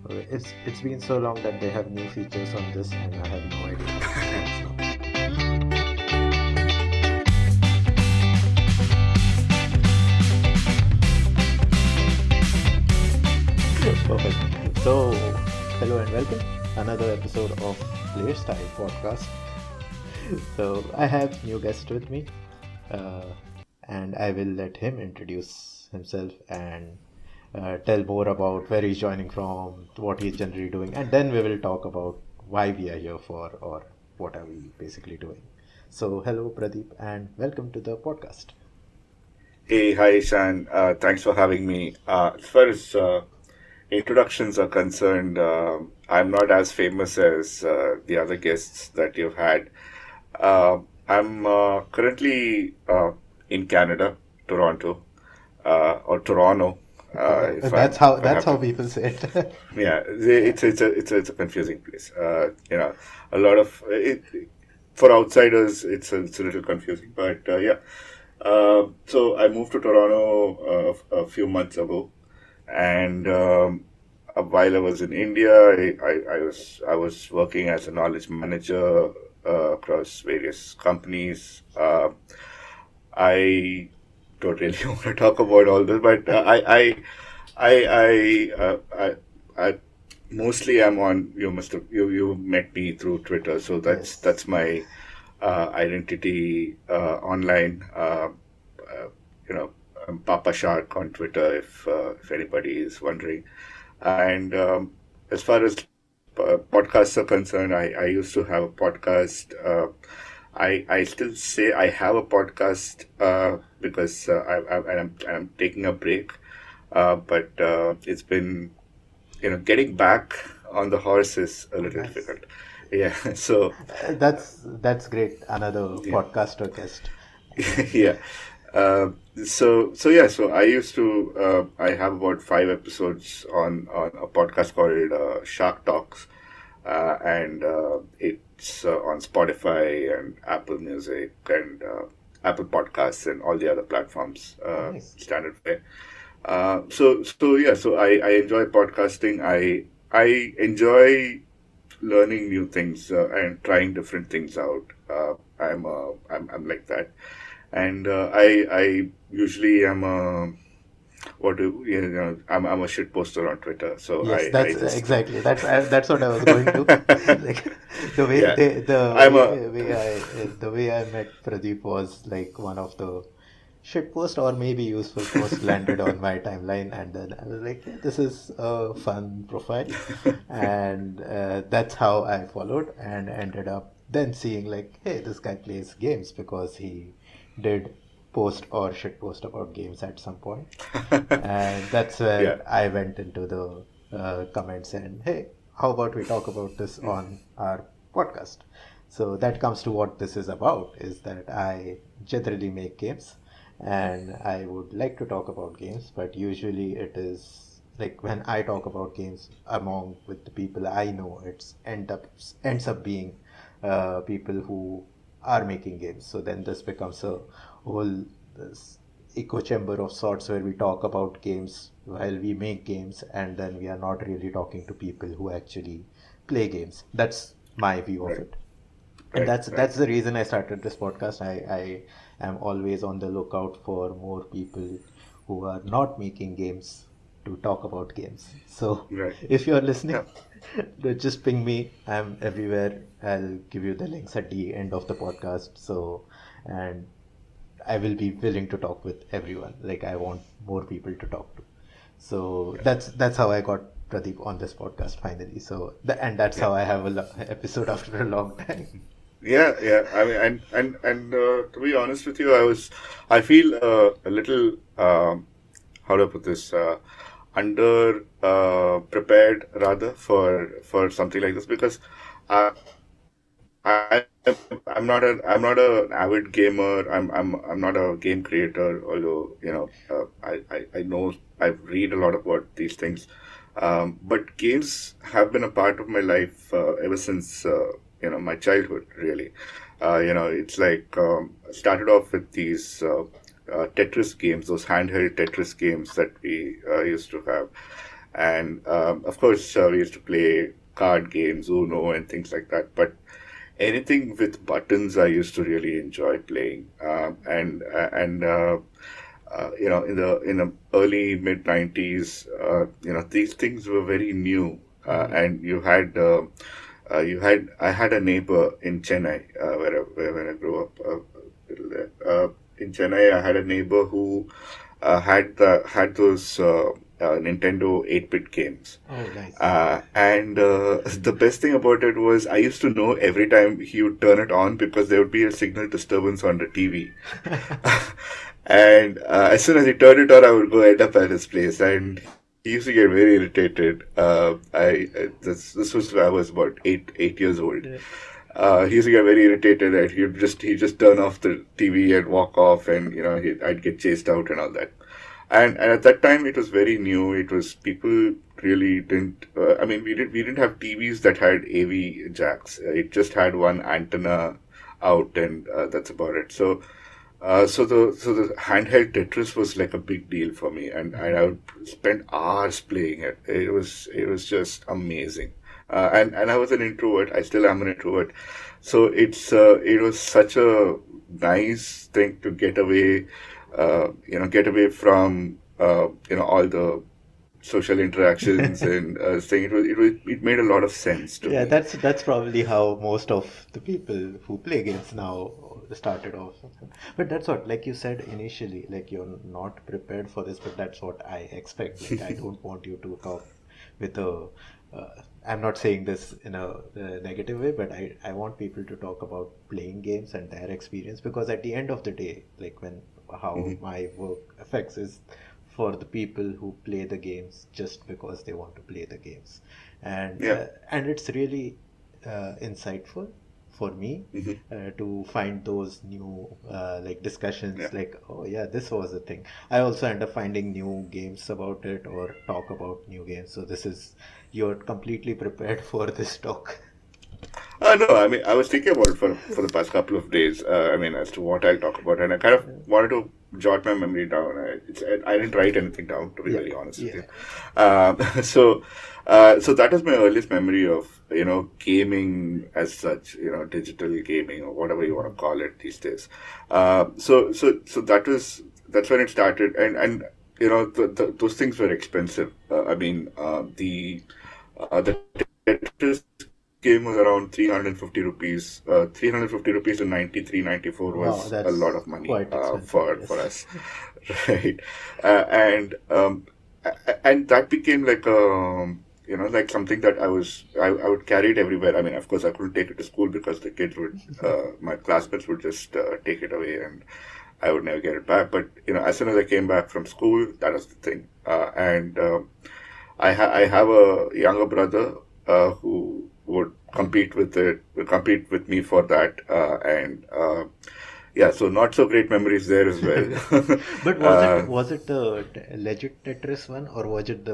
Okay, it's been so long that they have new features on this, and I have no idea how it works now. Perfect. So, hello and welcome another episode of Playstyle podcast. So, I have new guest with me, uh, and I will let him introduce himself and tell more about where he's joining from, what he's generally doing, and then we will talk about why we are here for or what are we basically doing. So, hello, Pradeep, and welcome to the podcast. Hey, hi, Shan. Thanks for having me. As far as introductions are concerned, I'm not as famous as the other guests that you've had. I'm currently in Canada, Toronto, or Toronto, if That's I'm how if I that's have how to. people say it. Yeah, Yeah. it's a confusing place. A lot of it for outsiders, it's a little confusing, but yeah. So I moved to Toronto a few months ago, and while I was in India, I was working as a knowledge manager across various companies. I don't really want to talk about all this, but I mostly am on. You met me through Twitter, so Yes. that's my identity online. You know, Papa Shark on Twitter, if anybody is wondering. And as far as podcasts are concerned, I used to have a podcast. I still say I have a podcast because I'm taking a break. But it's been, getting back on the horse is a Oh, little nice. difficult. Yeah. So, That's great. Another yeah. podcaster guest. Yeah. So yeah, so I used to I have about 5 episodes on a podcast called Shark Talks, and it's on Spotify and Apple Music and Apple Podcasts and all the other platforms, Oh, nice. standard fare. So yeah, so I enjoy podcasting. I enjoy learning new things and trying different things out. I'm like that, and I usually am a what do you know I'm a shit poster on Twitter. So Yes, I that's just exactly that's what I was going to like the way yeah, they the I'm a way I met Pradeep was like one of the shit post or maybe useful post landed on my timeline, and then I was like, "Yeah, this is a fun profile," and that's how I followed and ended up then seeing like, hey, this guy plays games because he did post or shit post about games at some point, and that's yeah. where I went into the comments and, hey, how about we talk about this on our podcast? So that comes to what this is about, is that I generally make games and I would like to talk about games, but usually it is like when I talk about games among with the people I know, ends up being people who are making games. So then this becomes a whole this echo chamber of sorts where we talk about games while we make games, and then we are not really talking to people who actually play games. That's my view of Right, it, and right, right. that's the reason I started this podcast. I am always on the lookout for more people who are not making games to talk about games. So Right. if you're listening, Yeah. just ping me. I'm everywhere. I'll give you the links at the end of the podcast. So, and I will be willing to talk with everyone. Like I want more people to talk to. So Yeah. that's how I got Pradeep on this podcast finally. So and that's Yeah. how I have a episode after a long time. Yeah, yeah. I mean, and to be honest with you, I feel a little, how do I put this, under prepared rather for something like this because I I'm not an avid gamer. I'm not a game creator. Although I know I read a lot about these things. But games have been a part of my life ever since my childhood. Really, it's like I started off with these Tetris games, those handheld Tetris games that we used to have, And of course, we used to play card games, Uno, and things like that. But anything with buttons, I used to really enjoy playing. In the early mid 90s, these things were very new, Mm-hmm. and I had a neighbor in Chennai, where I grew up. In Chennai, I had a neighbor who had those Nintendo 8-bit games. Oh, nice. And the best thing about it was I used to know every time he would turn it on because there would be a signal disturbance on the TV. And as soon as he turned it on, I would go end up at his place, and he used to get very irritated. This was when I was about eight years old. Yeah. He used to get very irritated, and he just turn off the TV and walk off, and I'd get chased out and all that. And at that time, it was very new. It was people really didn't. I mean, we didn't have TVs that had AV jacks. It just had one antenna out, and that's about it. So the handheld Tetris was like a big deal for me, and I would spend hours playing it. It was just amazing. And I was an introvert. I still am an introvert. So it was such a nice thing to get away from all the social interactions and thing. It made a lot of sense to Yeah, me. that's probably how most of the people who play games now started off. But that's what, like you said initially, like you're not prepared for this, but that's what I expect. Like I don't want you to talk with a. I'm not saying this in a negative way, but I want people to talk about playing games and their experience because at the end of the day, like when how Hmm. my work affects is for the people who play the games just because they want to play the games, Yeah. and it's really insightful for me Hmm. to find those new like Yeah. discussions like oh yeah this was a thing. I also end up finding new games about it or talk about new games, so this is you're completely prepared for this talk. No, I mean, I was thinking about it for the past couple of days. I mean, as to what I'll talk about, and I kind of wanted to jot my memory down. I didn't write anything down, to be Yeah, very honest with yeah. you. Um, so, so that is my earliest memory of gaming as such, digital gaming or whatever you want to call it these days. So that's when it started, and those things were expensive. I mean, the Tetris game was around 350 rupees. 350 rupees in 93, 94 Wow, was a lot that's of money quite expensive, for yes. us, right? And that became like like something that I would carry it everywhere. I mean, of course, I couldn't take it to school because the kids would my classmates would just take it away, and I would never get it back. But as soon as I came back from school, that was the thing. And I have a younger brother who would compete with me for that, and yeah, so not so great memories there as well. But was it uh, was it the legit Tetris one or was it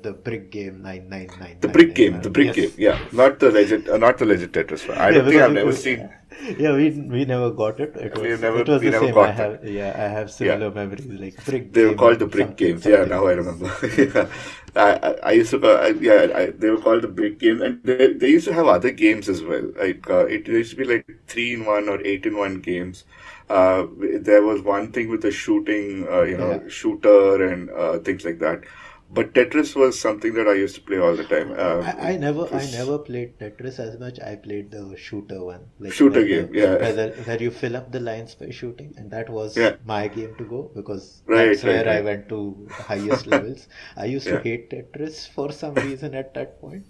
the brick game nine nine nine the nine brick if game, I the brick game, yes yeah, yes not the legit Tetris one. I yeah don't think because I've never seen. yeah we never got it. It was We the never same. I got that. have yeah I have Yeah. similar memories like brick They were called the game brick something games. Yeah, now something I yes. remember. Yeah. I used to call, they were called the brick games, and they used to have other games as well. Like it used to be like 3-in-1 or 8-in-1 games. There was one thing with the shooting, Yeah. shooter and things like that. But Tetris was something that I used to play all the time. It I was never played Tetris as much. I played the shooter one, like shooter game. Yeah, where you fill up the lines by shooting, and that was yeah, my game to go because right, that's right, where I right. went to highest levels. I used to Yeah, hate Tetris for some reason at that point.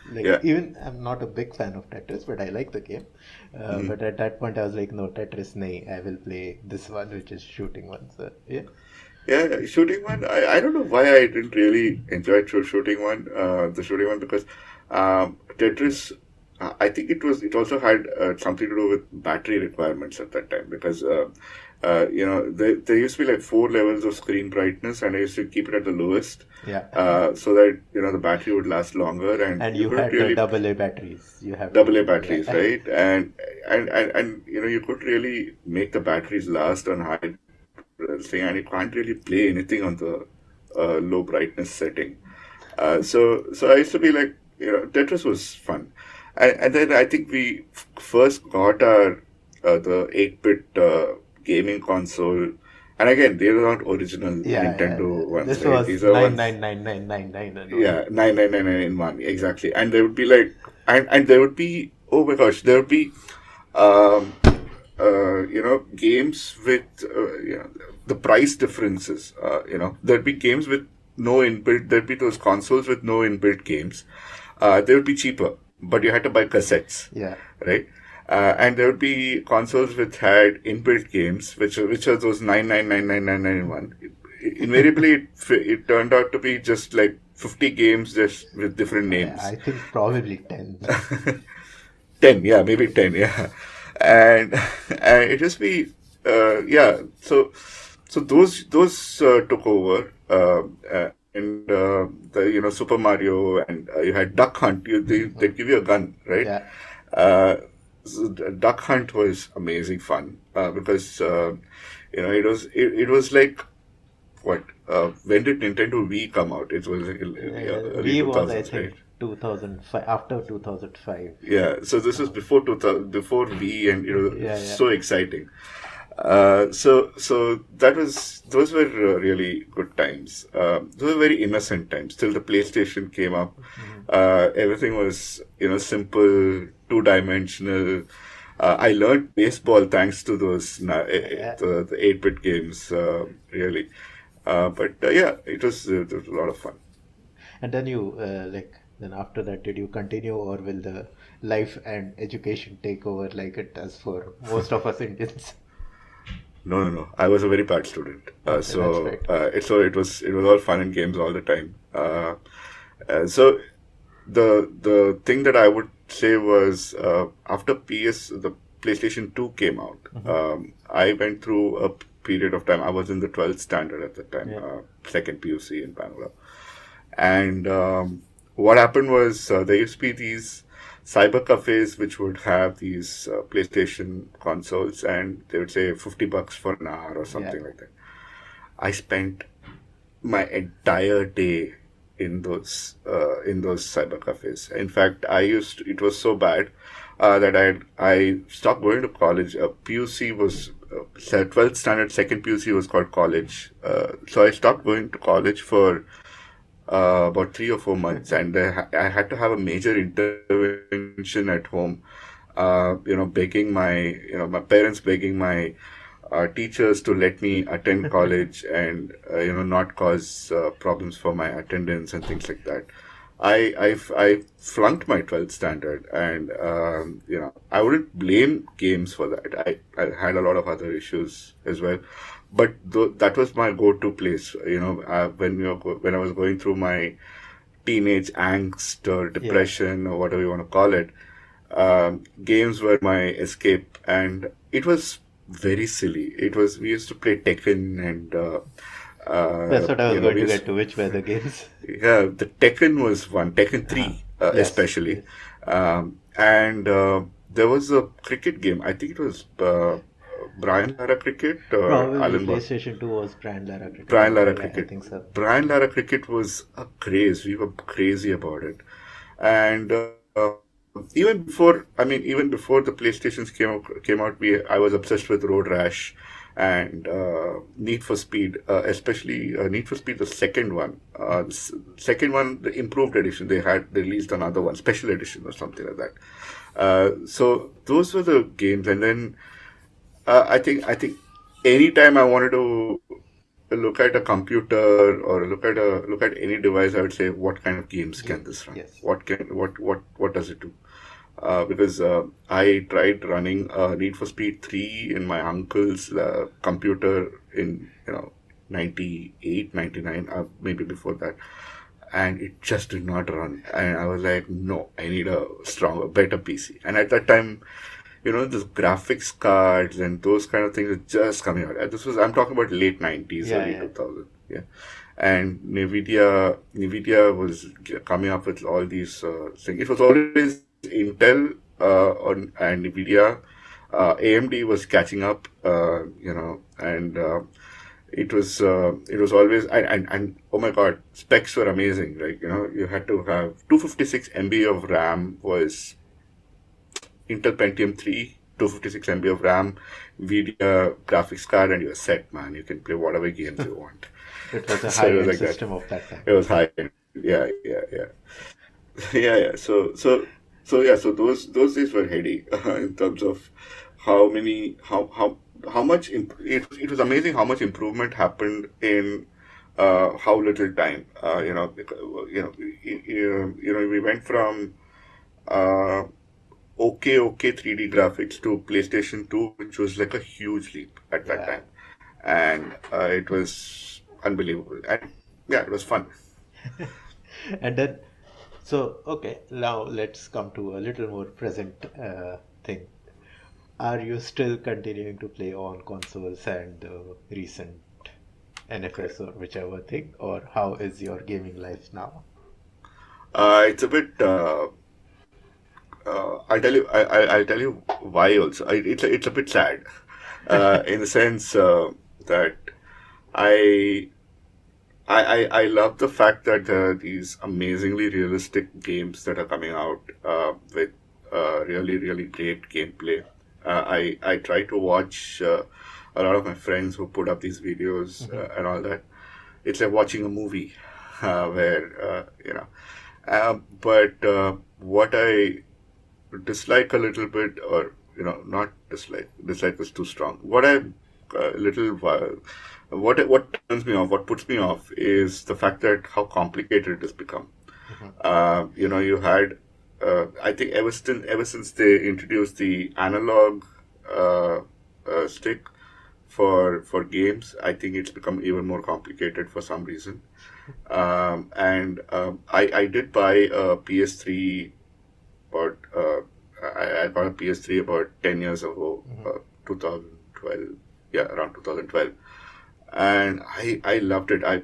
Like yeah. even I'm not a big fan of Tetris, but I like the game. Mhm. But at that point, I was like, no Tetris, nay, I will play this one, which is shooting one. So yeah, Yeah, yeah, shooting one. I don't know why I didn't really enjoy the shooting one because Tetris. I think it also had something to do with battery requirements at that time because there used to be like 4 levels of screen brightness, and I used to keep it at the lowest yeah. so that the battery would last longer, and And you you couldn't had the really double A batteries. You have double A to batteries, yeah. right? And you could really make the batteries last on high thing, and you can't really play anything on the low brightness setting. So I used to be like, Tetris was fun, and then I think we first got our the 8-bit gaming console, and again they were not original Yeah, yeah. Nintendo ones, This right? was These are ones, 999999 and one. yeah, 999 in one, exactly. And there would be like, and there would be, oh my gosh, there would be, um, games with, the price differences. There'd be games with no inbuilt. There'd be those consoles with no inbuilt games. They would be cheaper, but you had to buy cassettes, Yeah. right? And there would be consoles which had inbuilt games, which are those 9999991. Invariably, it turned out to be just like 50 games just with different names. I think probably 10. 10, yeah, maybe 10, yeah. And and it just be, yeah. So those took over, and the Super Mario, and you had Duck Hunt. They give you a gun, right? Yeah. Uh, so Duck Hunt was amazing fun, because it was like, what, when did Nintendo Wii come out? It was like, early V was, I 2000s, right? think, 2005, after 2005. Yeah, so this was before 2000, before V, and Yeah, yeah. so exciting. So those were really good times. Those were very innocent times till the PlayStation came up. Everything was simple, two-dimensional. I learned baseball thanks to those Yeah. the 8-bit games, really. But yeah, it was a lot of fun. And then then after that, did you continue, or will the life and education take over like it does for most of us Indians? No, no, no. I was a very bad student. Okay, that's right. It was all fun and games all the time. So the thing that I would say was, after the PlayStation 2 came out, I went through a period of time. I was in the 12th standard at the time, Yeah. second PUC in Bangalore. And what happened was, there used to be these cyber cafes which would have these PlayStation consoles, and they would say $50 for an hour or Yeah. something like that. I spent my entire day in those cyber cafes. In fact, it was so bad that I stopped going to college. PUC was 12th standard, second PUC was called college. So I stopped going to college for about 3 or 4 months, and I had to have a major intervention at home. Begging my parents, begging my teachers to let me attend college, and not cause problems for my attendance and things like that. I flunked my 12th standard, and I wouldn't blame games for that. I had a lot of other issues as well, but that was my go-to place. When I was going through my teenage angst or Yeah. depression or whatever you want to call it, games were my escape, and it was very silly. We used to play Tekken, and That's what I was going we to used, get to. Which were the games? yeah, the Tekken was one, Tekken Uh-huh. 3, Yes. especially. Yes. And there was a cricket game. I think it was Brian Lara Cricket or Probably Alan Ball. PlayStation 2 was Brand Lara Cricket Brian as Lara well. I Cricket. think so. Brian Lara Cricket was a craze. We were crazy about it. And even before the PlayStations came out, I was obsessed with Road Rash and Need for Speed, especially Need for Speed, the second one. Second one, the improved edition. They had released another one, special edition or something like that. So those were the games, and then I think anytime I wanted to look at a computer or look at any device, I would say, what kind of games can Games. this run? Yes. What does it do? Because I tried running Need for Speed 3 in my uncle's computer in 98, 99, maybe before that, and it just did not run. And I was like, no, I need a stronger, better PC. And at that time, the graphics cards and those kind of things were just coming out. I'm talking about late 90s, Yeah. early Yeah. 2000. Yeah. And NVIDIA was coming up with all these things. It was always Intel and NVIDIA. AMD was catching up, and it was always, and oh my god, specs were amazing. Like, you had to have 256 MB of RAM was Intel Pentium 3, 256 MB of RAM, NVIDIA graphics card, and you're set, man. You can play whatever games you want. It was a So it was high-end like that. system of that time. It was high. Yeah, yeah, yeah. Yeah, yeah. So those days were heady in terms of how many how much it was amazing how much improvement happened in how little time. We went from uh, okay 3D graphics to PlayStation 2, which was like a huge leap at that Yeah. time, and it was unbelievable. And yeah, it was fun. And then, so, okay, now let's come to a little more present thing. Are you still continuing to play on consoles and the recent NFS or whichever thing, or how is your gaming life now? It's a bit. I'll tell you. I'll tell you why. Also, it's a bit sad, in the sense that I I love the fact that there are these amazingly realistic games that are coming out with really great gameplay. I try to watch a lot of my friends who put up these videos Hmm. and all that. It's like watching a movie where but what I dislike a little bit, or not dislike. Dislike is too strong. What I little what turns me off, what puts me off, is the fact that how complicated it has become. Hmm. You had, I think ever since they introduced the analog uh, stick for games, I think it's become even more complicated for some reason. And I did buy a PS3 about I got a PS3 about 10 years ago, Hmm. 2012, yeah, around 2012, and I loved it. I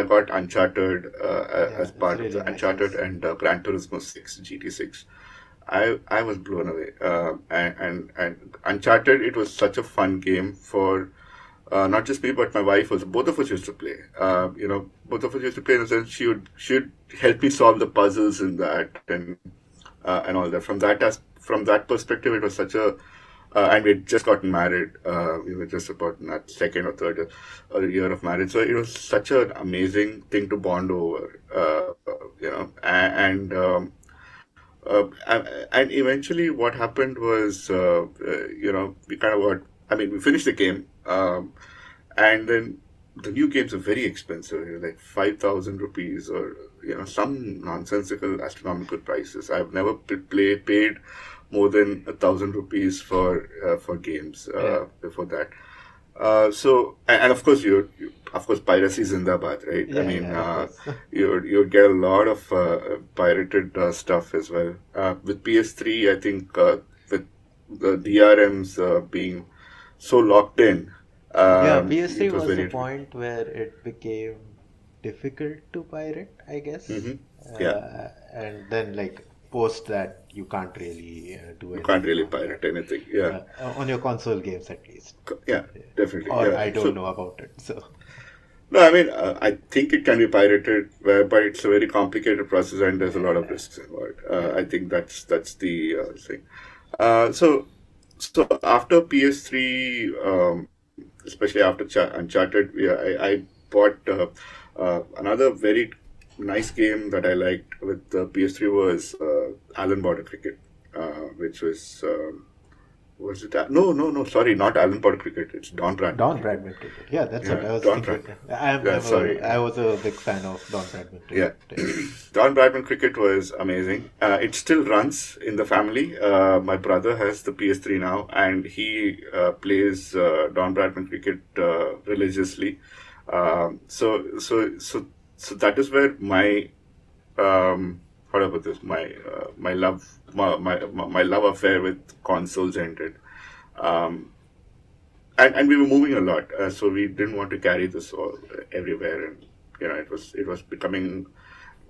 got Uncharted Yeah, as it's part of really the nice. Uncharted and Gran Turismo 6 GT6. I was blown away. And Uncharted, it was such a fun game for not just me but my wife also. Both of us used to play. Both of us used to play in the sense she would help me solve the puzzles in that, and all that. From that perspective, it was such a and we'd just gotten married. We were just about in that second or third year of marriage, so it was such an amazing thing to bond over. And eventually, what happened was, we kind of got. I mean, we finished the game, and then the new games are very expensive, like 5,000 rupees, or some nonsensical astronomical prices. I've never paid more than 1,000 rupees for games Yeah, before that. And of course of course, piracy zindabad, right? I yeah, mean, yeah, of course. you get a lot of pirated stuff as well. With PS3, I think with the DRMs being so locked in, Yeah, PS3 it was was the very. point where it became difficult to pirate, I guess. Hmm. Yeah, And then, like, post that, you can't really do you can't anything really on that. pirate anything. Yeah, On your console games, at least. yeah, definitely. Or Yeah. I don't So know about it. So, no, I mean, I think it can be pirated, but it's a very complicated process and there's a lot of yeah, risks involved. yeah. I think that's the thing. So after PS3, especially after Uncharted, yeah, I bought another very nice game that I liked with the PS3 was Alan Border Cricket, which was it? No, sorry, not Alan Border Cricket. It's Don Bradman Don Cricket. Bradman cricket. Yeah, that's what Yeah, I was Don thinking. Bradman. Yeah, sorry. I was a big fan of Don Bradman Yeah, cricket. Yeah. Don Bradman Cricket was amazing. It still runs in the family. My brother has the PS3 now, and he plays Don Bradman Cricket religiously. So that is where my how do I put this? My love affair with consoles ended. Um, and we were moving a lot, so we didn't want to carry this all everywhere, and it was becoming,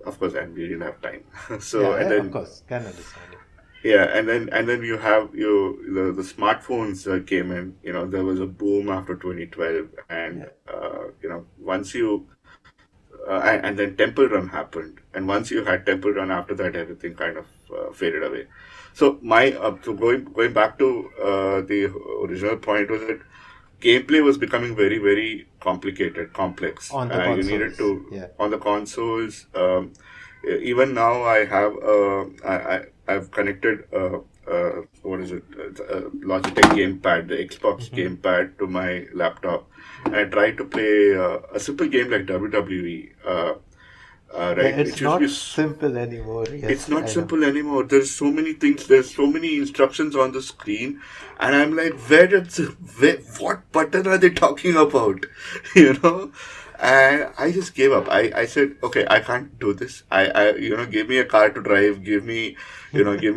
of course, and we didn't have time. So Yeah, and yeah, of then course. Can understand it. Yeah, and then you have the smartphones came in. There was a boom after 2012, and Yeah. once you and then Temple Run happened, and once you had Temple Run, after that everything kind of faded away. So going back to the original point was that gameplay was becoming very very complicated, complex. On the You needed consoles. to Yeah. on the consoles. Even now, I've connected what is it, Logitech gamepad, the Xbox Hmm. gamepad, to my laptop, and I try to play a simple game like WWE. Yeah, Right, it's it used to be. not simple anymore. It's Yes, not I know. simple anymore. There's so many things. There's so many instructions on the screen, and I'm like, what button are they talking about? You know, and I just gave up. I said, okay, I can't do this. Give me a car to drive. Give me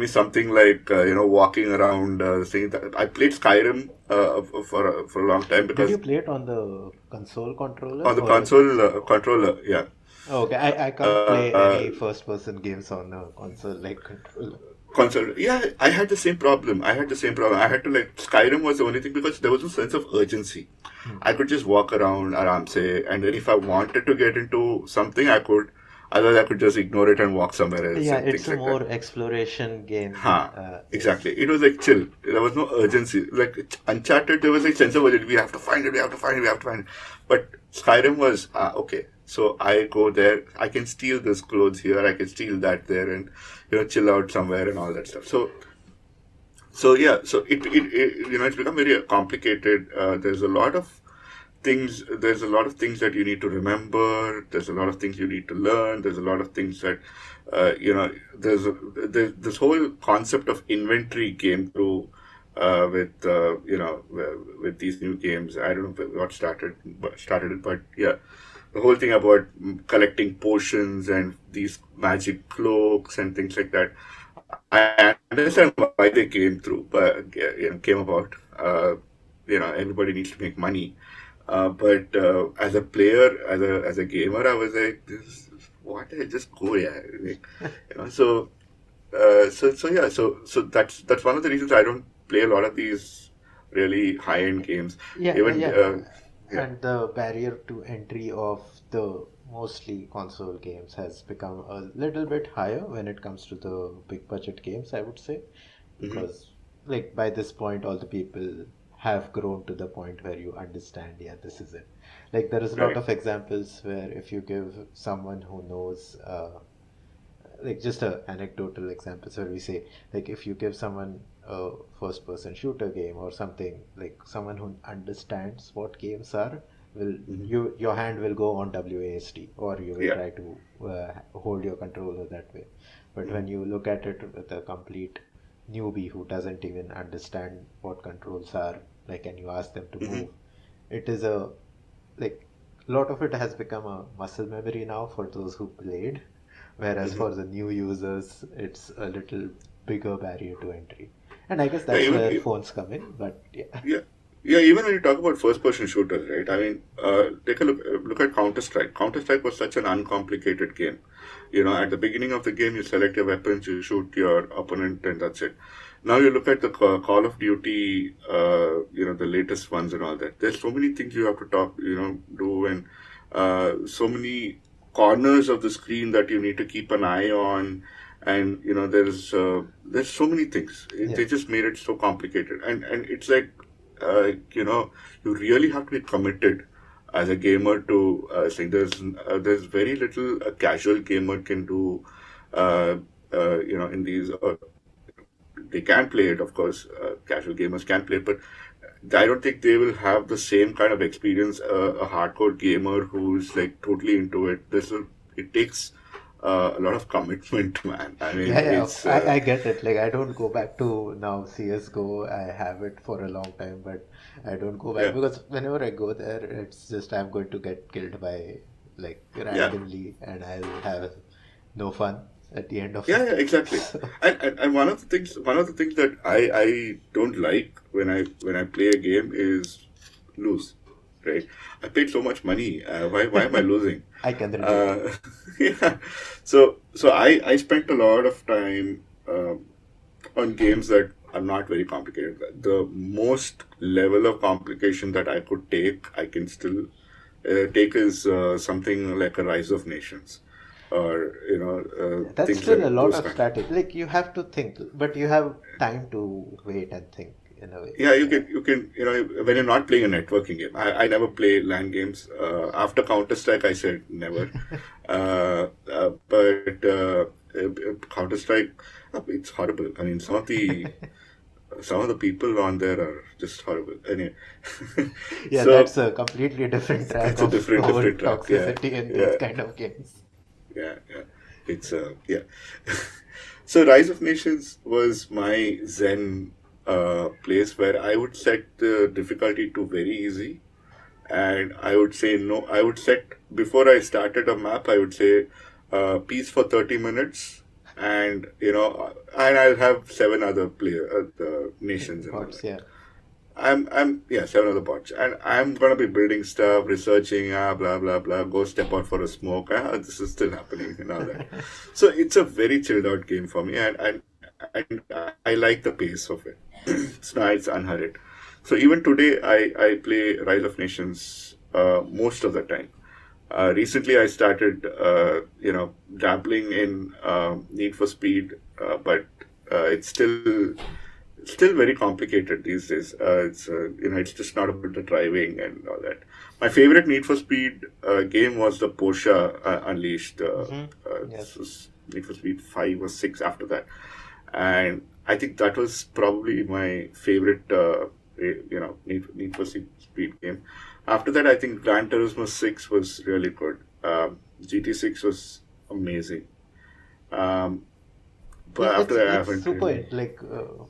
something like walking around. Saying that I played Skyrim for a long time Did you because play it on the console controller on the or console controller, yeah. okay, I can't play Uh, any first person games on a console like controller. Console. Yeah, I had the same problem. I had to, like, Skyrim was the only thing because there was no sense of urgency. Hmm. I could just walk around aram say, and then if I wanted to get into something, I could. Otherwise, I could just ignore it and walk somewhere else Yeah, and it's things a like that. more exploration game. Huh. Yes. Exactly. It was like chill. There was no urgency. Like Uncharted, there was like sense of urgency. We have to find it. We have to find it. We have to find it. But Skyrim was okay. So I go there. I can steal this clothes here. I can steal that there, and chill out somewhere and all that stuff. So yeah. So it's become very complicated. There's a lot of things that you need to remember. There's a lot of things you need to learn. There's a lot of things that there's this whole concept of inventory came through with these new games. I don't know what started it, but yeah, the whole thing about collecting potions and these magic cloaks and things like that. I understand why they came through, but came about. Everybody needs to make money. But as a player, as a gamer, I was like, this, what? I just go, yeah. Like, so that's one of the reasons I don't play a lot of these really high end games. Even Yeah, yeah. and the barrier to entry of the mostly console games has become a little bit higher when it comes to the big budget games, I would say, Hmm. because like by this point, all the people have grown to the point where you understand, yeah, this is it. Like there is a lot Right. of examples where if you give someone who knows like just a anecdotal examples where we say like if you give someone a first person shooter game or something like someone who understands what games are will Hmm. your hand will go on WASD or you will Yeah. try to hold your controller that way, but when you look at it with a complete newbie who doesn't even understand what controls are like and you ask them to Hmm. move, it is a like a lot of it has become a muscle memory now for those who played, whereas Hmm. for the new users it's a little bigger barrier to entry, and I guess Yeah, that's where phones come in, but yeah. yeah, yeah. Even when you talk about first-person shooters, right? I mean, take a look at Counter Strike. Counter Strike was such an uncomplicated game. At the beginning of the game, you select your weapons, you shoot your opponent, and that's it. Now you look at the Call of Duty, the latest ones and all that. There's so many things you have to do, and so many corners of the screen that you need to keep an eye on, and there's so many things. Yeah. They just made it so complicated, and it's like you really have to be committed as a gamer to saying there's very little a casual gamer can do in these they can play it, of course. Casual gamers can play it, but I don't think they will have the same kind of experience a hardcore gamer who's like totally into it. It takes a lot of commitment, man. I Yeah, mean, yeah, it's I get it. Like, I don't go back to now CSGO. I have it for a long time, but I don't go back yeah, because whenever I go there, it's just I'm going to get killed by like yeah. randomly, and I'll have no fun at the end of Yeah, yeah, it. exactly. So, And one of the things that I don't like when I play a game is lose, right? I paid so much money. Why am I losing? I can relate. Uh, yeah. So I spent a lot of time. on games that are not very complicated. The most level of complication that I could take, I can still take is something like a Rise of Nations, or That's things still a like lot those of kind. strategy. Like you have to think, but you have time to wait and think in a way. Yeah, you Yeah. can when you're not playing a networking game. I never play LAN games. After Counter Strike, I said never. But Counter Strike, it's horrible. I mean, some of the people on there are just horrible. Anyway, Yeah, so that's a completely different track it's a of whole different track. Yeah, toxicity in those yeah, kind of games. yeah. It's yeah. So Rise of Nations was my Zen place where I would set the difficulty to very easy, and I would say no. I would set before I started a map. I would say peace for 30 minutes, and and I'll have seven other nations and all Bots, that. yeah. Yeah, seven other bots, and I'm gonna be building stuff, researching, blah blah blah. Go step out for a smoke. This is still happening and all that. So it's a very chilled out game for me, and I like the pace of it. It's nice, unhurried. So even today, I play Rise of Nations most of the time. Recently, I started, dabbling in Need for Speed, but it's still very complicated these days. It's just not about the driving and all that. My favorite Need for Speed game was the Porsche Unleashed. This Yes. was Need for Speed 5 or 6 after that, and I think that was probably my favorite. Need for Speed game. After that, I think Gran Turismo 6 was really good. GT6 was amazing. Um, Yeah, but after that, I it's haven't super really.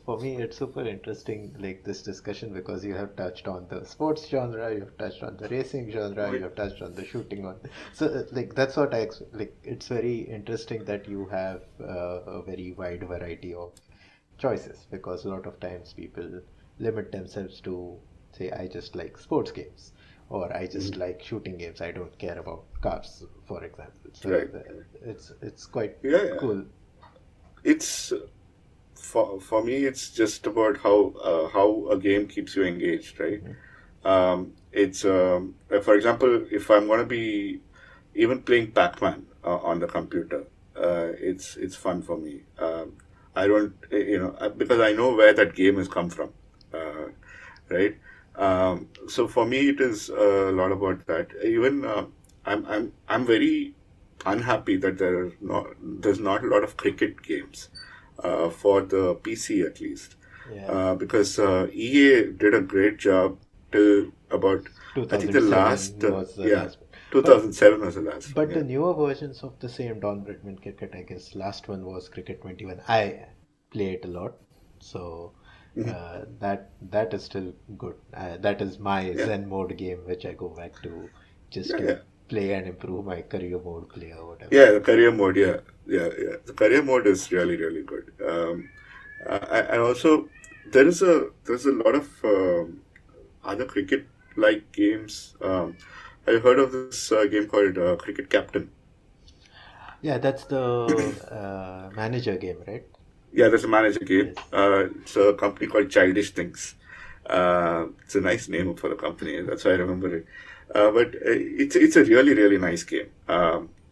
for me it's super interesting like this discussion because you have touched on the sports genre, you have touched on the racing genre, you have touched on the shooting on. So like that's what like. It's very interesting that you have a very wide variety of choices because a lot of times people limit themselves to say I just like sports games or I just Mhm. like shooting games. I don't care about cars, for example. So Right. it's quite Yeah, yeah. cool. It's for me. It's just about how a game keeps you engaged, right? Mhm. It's For example, if I'm going to be even playing Pac-Man on the computer, it's fun for me. I don't, because I know where that game has come from, uh, right? So for me, it is a lot about that. Even I'm very unhappy that there's not a lot of cricket games for the PC at least, Yeah. because EA did a great job till about, I think, the last 2007 was the yeah, last one. But 2007 was the last one. but Yeah. the newer versions of the same Don Bradman cricket, I guess last one was Cricket 21. I play it a lot, so Mhm. that is still good. That is my Yeah, Zen mode game, which I go back to just yeah, to yeah. play and improve my career mode play or whatever. Yeah, the career mode. Yeah, yeah, yeah. The career mode is really, really good. And also, there's a lot of other cricket-like games. I heard of this game called Cricket Captain. Yeah, that's the manager game, right? Yeah, there's a manager game. Yes. It's a company called Childish Things. It's a nice name for the company. That's why I remember it. But it's a really really nice game.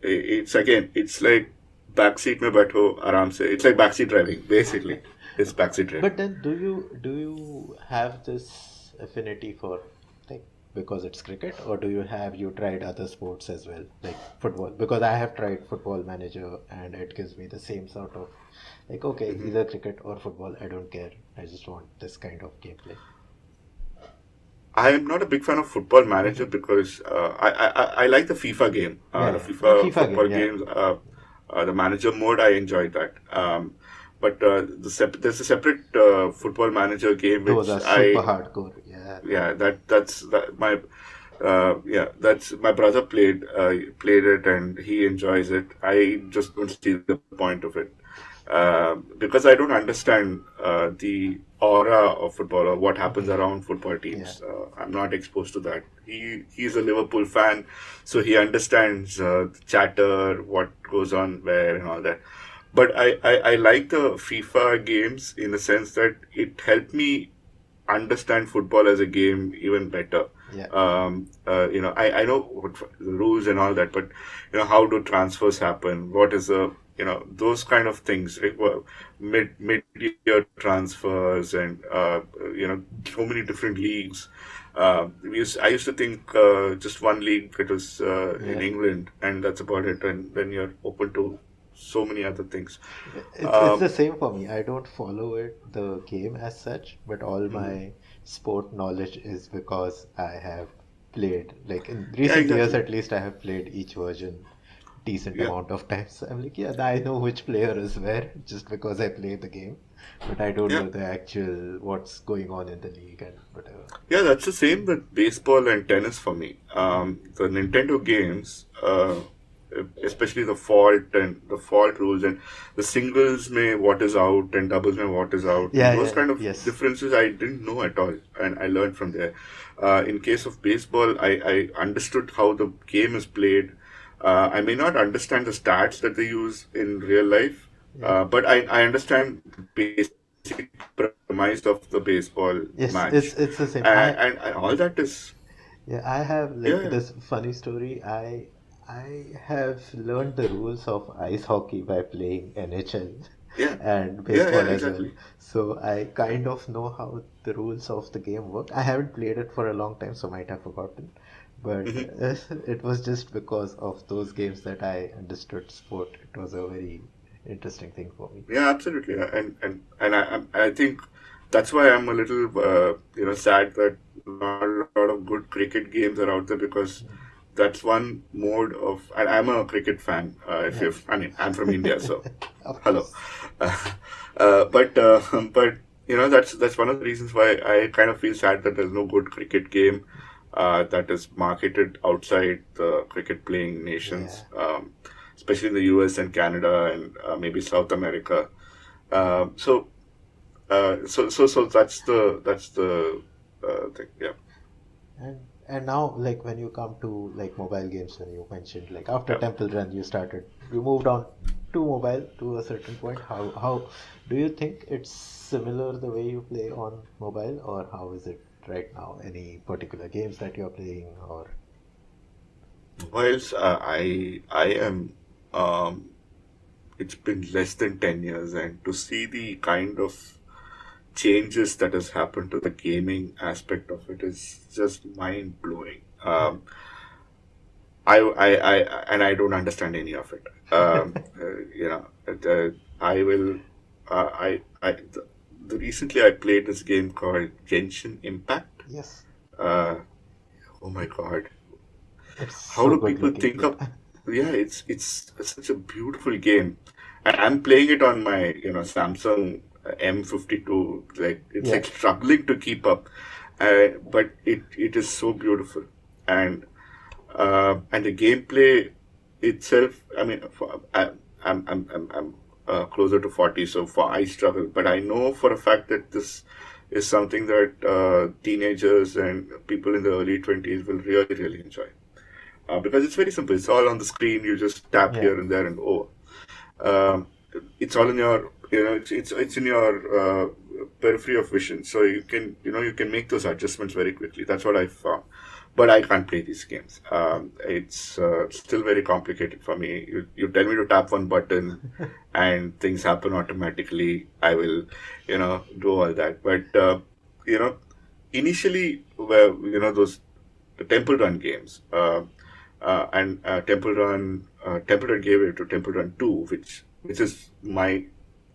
It's like backseat में बैठो आराम से. It's like backseat driving basically. It's backseat But driving. then, do you have this affinity for like because it's cricket, or do you tried other sports as well, like football? Because I have tried Football Manager, and it gives me the same sort of like okay, either cricket or football. I don't care. I just want this kind of gameplay. I am not a big fan of Football Manager Hmm. because I like the FIFA game, Yeah, the yeah, the FIFA FIFA game. football Yeah, games, the manager mode. I enjoyed that. But there's a separate Football Manager game those which are super hardcore. Yeah, yeah, that's my brother played it and he enjoys it. I just don't see the point of it, because I don't understand the aura of football or what happens around football yeah. teams. I'm not exposed to that. He's a Liverpool fan, so he understands the chatter, what goes on where, and all that. But I like the FIFA games in the sense that it helped me understand football as a game even better. Yeah. I know what the rules and all that, but how do transfers happen? What is the those kind of things, like, mid-year transfers and so many different leagues. I used to think just one league, it was in Yeah. England, and that's about it. And then you're open to so many other things. It's the Um, same for me. I don't follow the game as such, but all mhm. my sport knowledge is because I have played, like in Yeah, recent years exactly. at least, I have played each version decent Yeah, amount of times. So I'm like, yeah, I know which player is where just because I play the game, but I don't yeah. know the actual what's going on in the league and whatever. Yeah, that's the same with baseball and tennis for me. Mm. The Nintendo games, especially the fault rules and the singles may what is out and doubles may what is out, and Yeah, those yeah, kind of yes. differences I didn't know at all, and I learned from there. In case of baseball, I understood how the game is played. I may not understand the stats that they use in real life, Yeah. but I understand the basic premise of the baseball Yes, match, it's the same. and all that is, Yeah, I have yeah, like yeah, this funny story. I have learned the rules of ice hockey by playing NHL yeah, and yeah, baseball as well. exactly. So I kind of know how the rules of the game work. I haven't played it for a long time, so might have forgotten. But Hmm. it was just because of those games that I understood sport. It was a very interesting thing for me. Yeah, absolutely. And I think that's why I'm a little sad that not a lot of good cricket games are out there, because that's one mode of. And I'm a cricket fan. If Yeah. you, I mean, I'm from India, so Of hello. course. But that's one of the reasons why I kind of feel sad that there's no good cricket game that is marketed outside the cricket playing Yeah. nations, especially in the US and Canada and maybe South America. So that's the thing. Yeah, And now, like when you come to like mobile games, when you mentioned like after yeah. Temple Run, you moved on to mobile to a certain point. How do you think it's similar the way you play on mobile, or how is it right now? Any particular games that you're playing, or Whilst I am, um, it's been less than 10 years, and to see the kind of changes that has happened to the gaming aspect of it is just mind blowing. yeah, And I don't understand any of it. I will. The recently I played this game called Genshin Impact. yes, Uh, oh my god, it's how so do good people looking. think Yeah, of? Yeah, it's such a beautiful game, and I'm playing it on my Samsung M52. Like it's yeah, like struggling to keep up, but it is so beautiful, and and the gameplay itself. I mean, I'm closer to 40, so for I struggle, but I know for a fact that this is something that teenagers and people in the early 20s will really enjoy, because it's very simple. It's all on the screen. You just tap yeah. here and there, and um, it's all in your it's in your periphery of vision, so you can make those adjustments very quickly. That's what I found. But I can't play these games. It's still very complicated for me. You tell me to tap one button and things happen automatically. I will do all that. But you know initially, where those the Temple Run games, and Temple Run gave it to Temple Run 2, which is my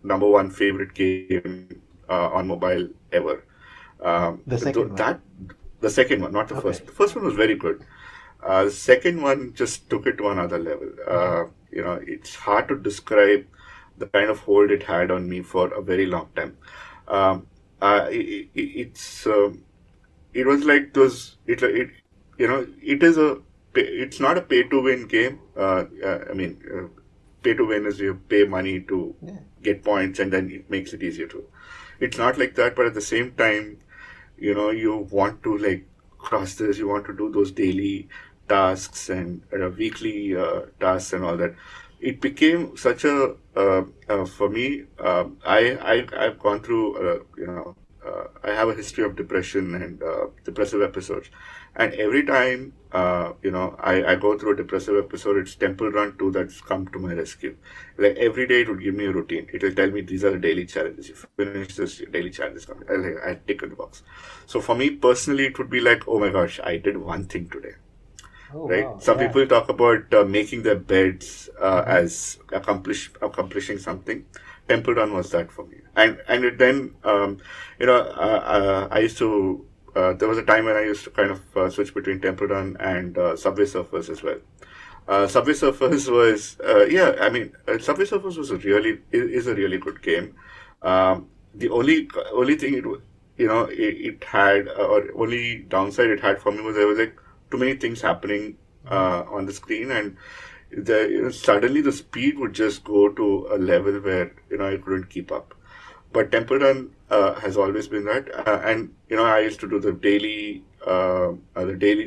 number one favorite game on mobile ever. The second one. That the second one, not the Okay. first. The first one was very good. The second one just took it to another level. Hmm. It's hard to describe the kind of hold it had on me for a very long time. Um, it was like those. It is a. It's not a pay to win game. Pay to win is you pay money to Yeah. get points, and then it makes it easier to. It's not like that, but at the same time, you want to like cross this. You want to do those daily tasks and weekly tasks and all that. it became such a for me. I've gone through I have a history of depression and depressive episodes, and every time I go through a depressive episode, it's Temple Run 2 that's come to my rescue. Like every day, it would give me a routine. It will tell me these are the daily challenges. You finish this daily challenge. I tick in the box. So for me personally, it would be like, oh my gosh, I did one thing today, Oh right? wow, Some yeah. people talk about making their beds Mm-hmm. as accomplishing something. Temple Run was that for me, and it then I used to. There was a time when I used to kind of switch between Temple Run and Subway Surfers as well. Subway Surfers was yeah, I mean Subway Surfers was is a really good game. The only thing it had or only downside it had for me was there was like too many things happening Mm-hmm. on the screen, and suddenly the speed would just go to a level where I couldn't keep up. But Temple Run has always been that, and I used to do the daily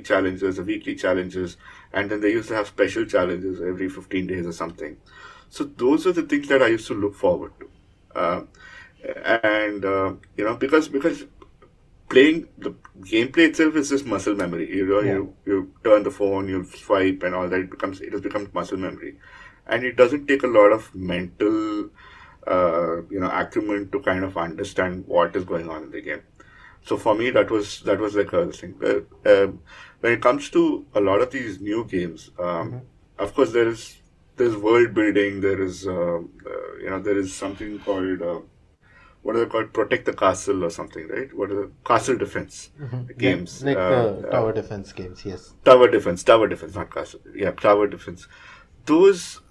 challenges, the weekly challenges, and then they used to have special challenges every 15 days or something. So those are the things that I used to look forward to, and because playing the gameplay itself is just muscle memory. Yeah. You turn the phone, you swipe, and all that. It has become muscle memory, and it doesn't take a lot of mental acumen to kind of understand what is going on in the game. So for me, that was like a thing. When it comes to a lot of these new games, Mm-hmm. of course there's world building. There is something called what are they called? Protect the castle or something, right? What are the castle defense Mm-hmm. Yeah, games? like the tower defense games. Yes. Tower defense, not castle. Yeah, tower defense. Those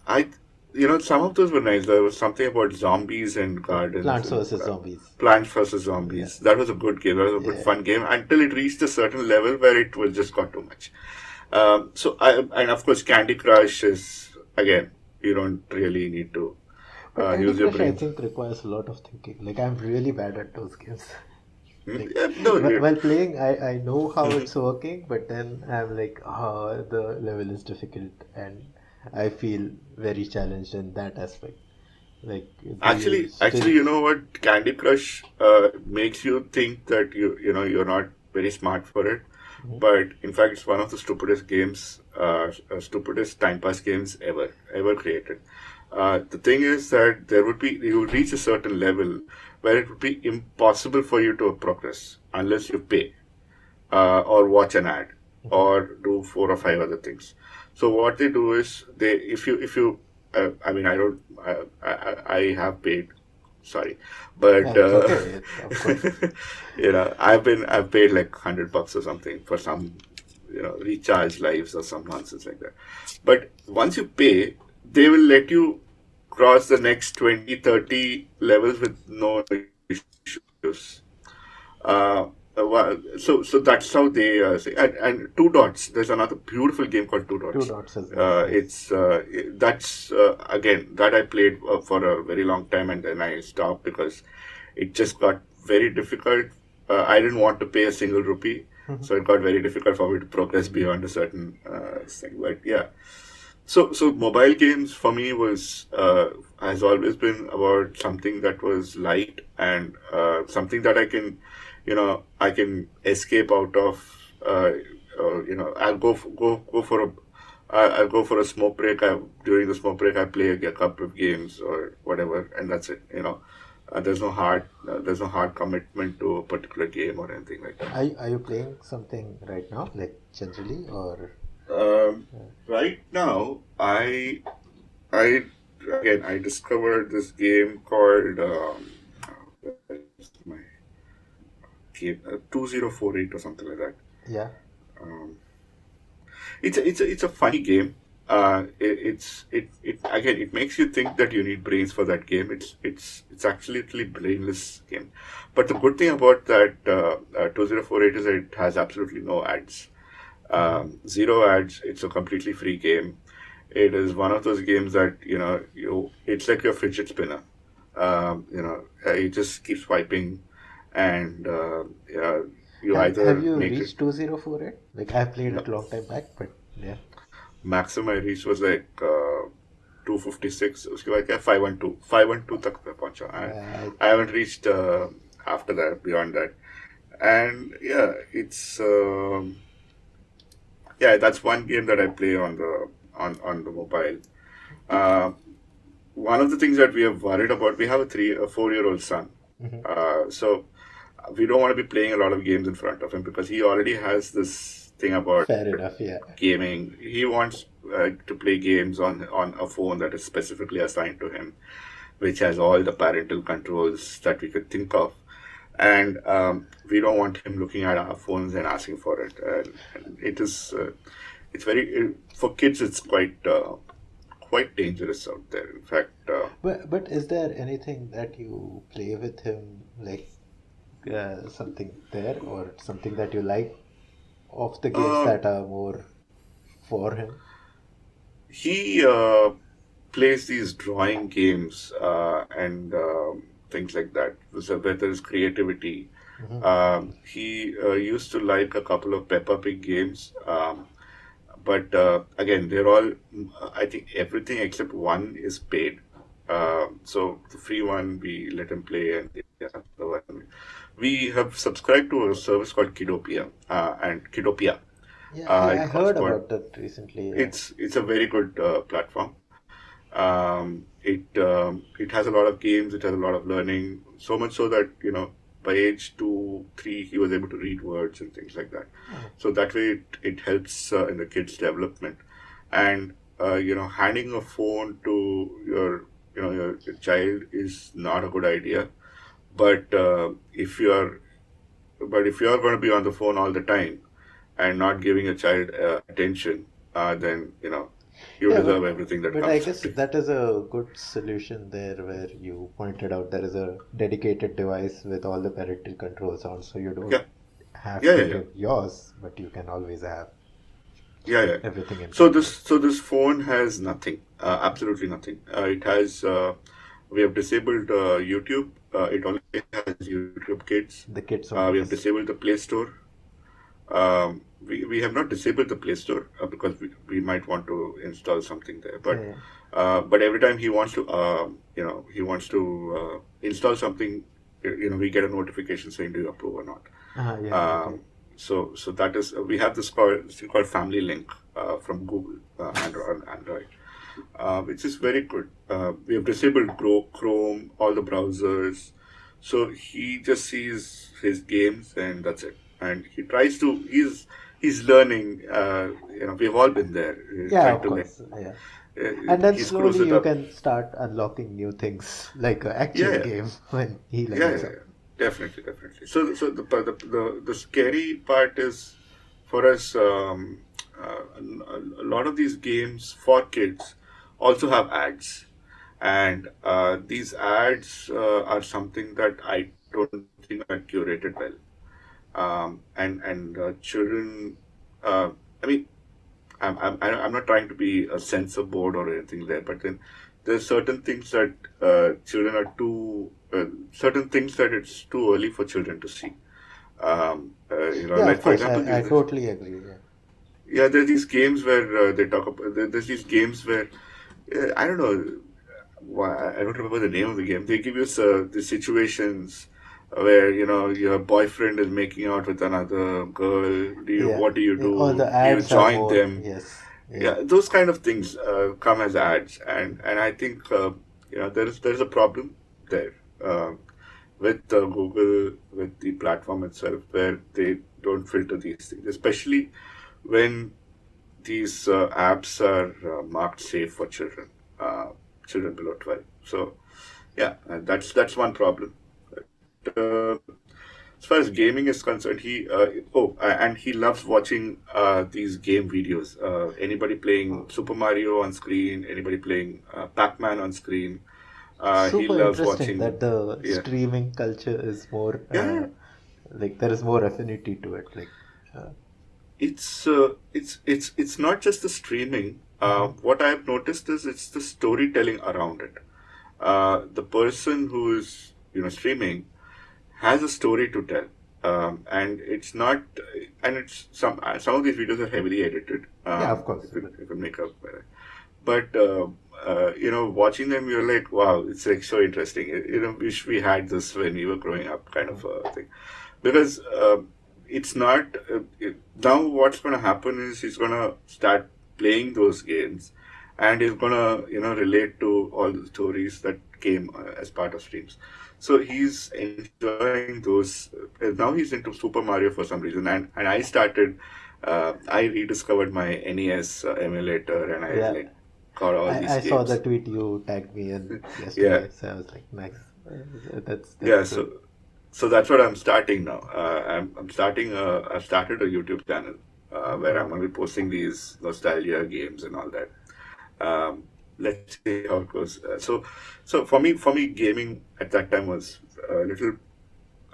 some of those were nice. There was something about zombies and Yeah. gardens Plants and vs Zombies. Plants vs Yeah. Zombies. That was a good game. That was a good Yeah. fun game until it reached a certain level where it was just got too much. And of course Candy Crush is again you don't really need to But Candy use your Crush, I brain. think, requires a lot of thinking. Like I'm really bad at those games. Hmm? Like Yeah, no, while playing, I know how Mhm. it's working, but then I'm like, oh, the level is difficult, and I feel very challenged in that aspect. Like, do you Actually, still? you know what? Candy Crush makes you think that you're not very smart for it, Mhm. but in fact, it's one of the stupidest games, stupidest time pass games ever created. The thing is that you would reach a certain level where it would be impossible for you to progress unless you pay or watch an ad Mhm. or do four or five other things. So what they do is they if you I mean I don't I have paid, sorry, Yeah, but it's okay. Of course. I've paid like $100 or something for some recharge lives or some nonsense like that. But once you pay, they will let you cross the next 20, 30 levels with no issues. So that's how they say. And Two Dots. There's another beautiful game called Two Two Dots. dots is nice. Yes. It's that's again that I played for a very long time and then I stopped because it just got very difficult. I didn't want to pay a single rupee, Mhm. so it got very difficult for me to progress beyond a certain thing. But yeah, so mobile games for me was has always been about something that was light and something that I can escape out of. I'll I'll go for a smoke break. During the smoke break, I play a couple of games or whatever, and that's it. There's no hard commitment to a particular game or anything like that. Are you playing something right now, like generally, or? Right now, I again I discovered this game called where's my game 2048 or something like that. Yeah. Um, it's a funny game. It again it makes you think that you need brains for that game. It's actually a really brainless game. But the good thing about that 2048 is that it has absolutely no ads. Mm-hmm. Zero ads. It's a completely free game. It is one of those games that it's like your fidget spinner. You just keep swiping, and you Have either you make it. reached 2048? Like I played No, it long time back, but yeah. maximum I reached was like 256, उसके बाद क्या 512 तक मैं पहुंचा, and Yeah, I haven't reached after that, beyond that. And yeah, it's yeah, that's one game that I play on the mobile. Uh, One of the things that we are worried about, we have a 4-year-old son. mhm. So we don't want to be playing a lot of games in front of him because he already has this thing about Fair enough. Yeah. gaming. He wants to play games on a phone that is specifically assigned to him, which has all the parental controls that we could think of. And we don't want him looking at our phones and asking for it. And it is, it's very, for kids, it's quite dangerous out there. In fact, But is there anything that you play with him, like something there, or something that you like of the games uh, that are more for him? he plays these drawing games and things like that. So whether it's creativity, Hmm. he used to like a couple of Peppa Pig games, but again, they're all. I think everything except one is paid. So the free one we let him play, and the other one we have subscribed to a service called Kidopia. Yeah, I It costs heard about. about that recently. Yeah. It's a very good platform. It has a lot of games. It has a lot of learning. So much so that by age 2, 3, he was able to read words and things like that. Oh. So that way, it helps in the kids' development. And handing a phone to your child is not a good idea. But if you are going to be on the phone all the time and not giving a child attention, then you Yeah, deserve everything that but I comes guess with it. that is a good solution there where you pointed out there is a dedicated device with all the parental controls on, so you don't Yeah, have yeah, to yeah, yeah, give yours, but you can always have yeah, yeah. everything in So control. this phone has nothing, absolutely nothing. It has we have disabled YouTube. It only has YouTube Kids. The kids We only have is. disabled the Play Store. We have not disabled the Play Store because we might want to install something there. Yeah, But yeah. every time he wants to install something, we get a notification saying do you approve or not. Yeah, okay. Um, so that is we have this thing called Family Link from Google Android, which is very good. We have disabled Chrome, all the browsers, so he just sees his games and that's it. And he tries to. He's learning. We've all been there, Yeah, trying of to like. course. Yeah. And then He screws slowly it you up. can start unlocking new things like an Yeah, actual yeah. game when he Yeah, yeah, levels up. yeah. Definitely, definitely. So the scary part is for us. A lot of these games for kids also have ads, and these ads are something that I don't think are curated well. And children. I mean, I'm not trying to be a censor board or anything there, but then there's certain things that children are too certain things that it's too early for children to see. Yeah, of Like for course. example, I totally agree. Yeah. yeah, there's these games where they talk about. There's these games where I don't know why I don't remember the name of the game. They give you the situations where your boyfriend is making out with another girl. Yeah. What do you Yeah, all the do? Do you ads are join more. them? Yes. Yeah. Yeah, those kind of things come as ads, and I think there's a problem there with Google, with the platform itself, where they don't filter these things, especially when these apps are marked safe for children below 12. So yeah, that's one problem. Uh, as far as gaming is concerned, and he loves watching these game videos. Anybody playing Oh, Super Mario on screen, anybody playing Pac-Man on screen. He super loves interesting watching. that the Yeah, streaming culture is more yeah. like there is more affinity to it. Like, It's not just the streaming. mhm. What I've noticed is it's the storytelling around it. The person who is streaming has a story to tell, and it's not, and it's some of these videos are heavily edited. Yeah, of course. If you make up, but watching them, you're like, wow, it's like so interesting. Wish we had this when we were growing up, kind of thing. Because it's not now. What's going to happen is he's going to start playing those games, and he's going to relate to all the stories that came as part of streams. So he's enjoying those. Now he's into Super Mario for some reason, and I started. I rediscovered my NES emulator, and I Yeah, like got all these I saw the games. tweet you tagged me in Yeah, yesterday, so I was like, nice. That's yeah. good. So that's what I'm starting now. I'm starting. I've started a YouTube channel where I'm Oh, going to be posting these nostalgia games and all that. Um, let's see how it goes. So for me, gaming at that time was a little.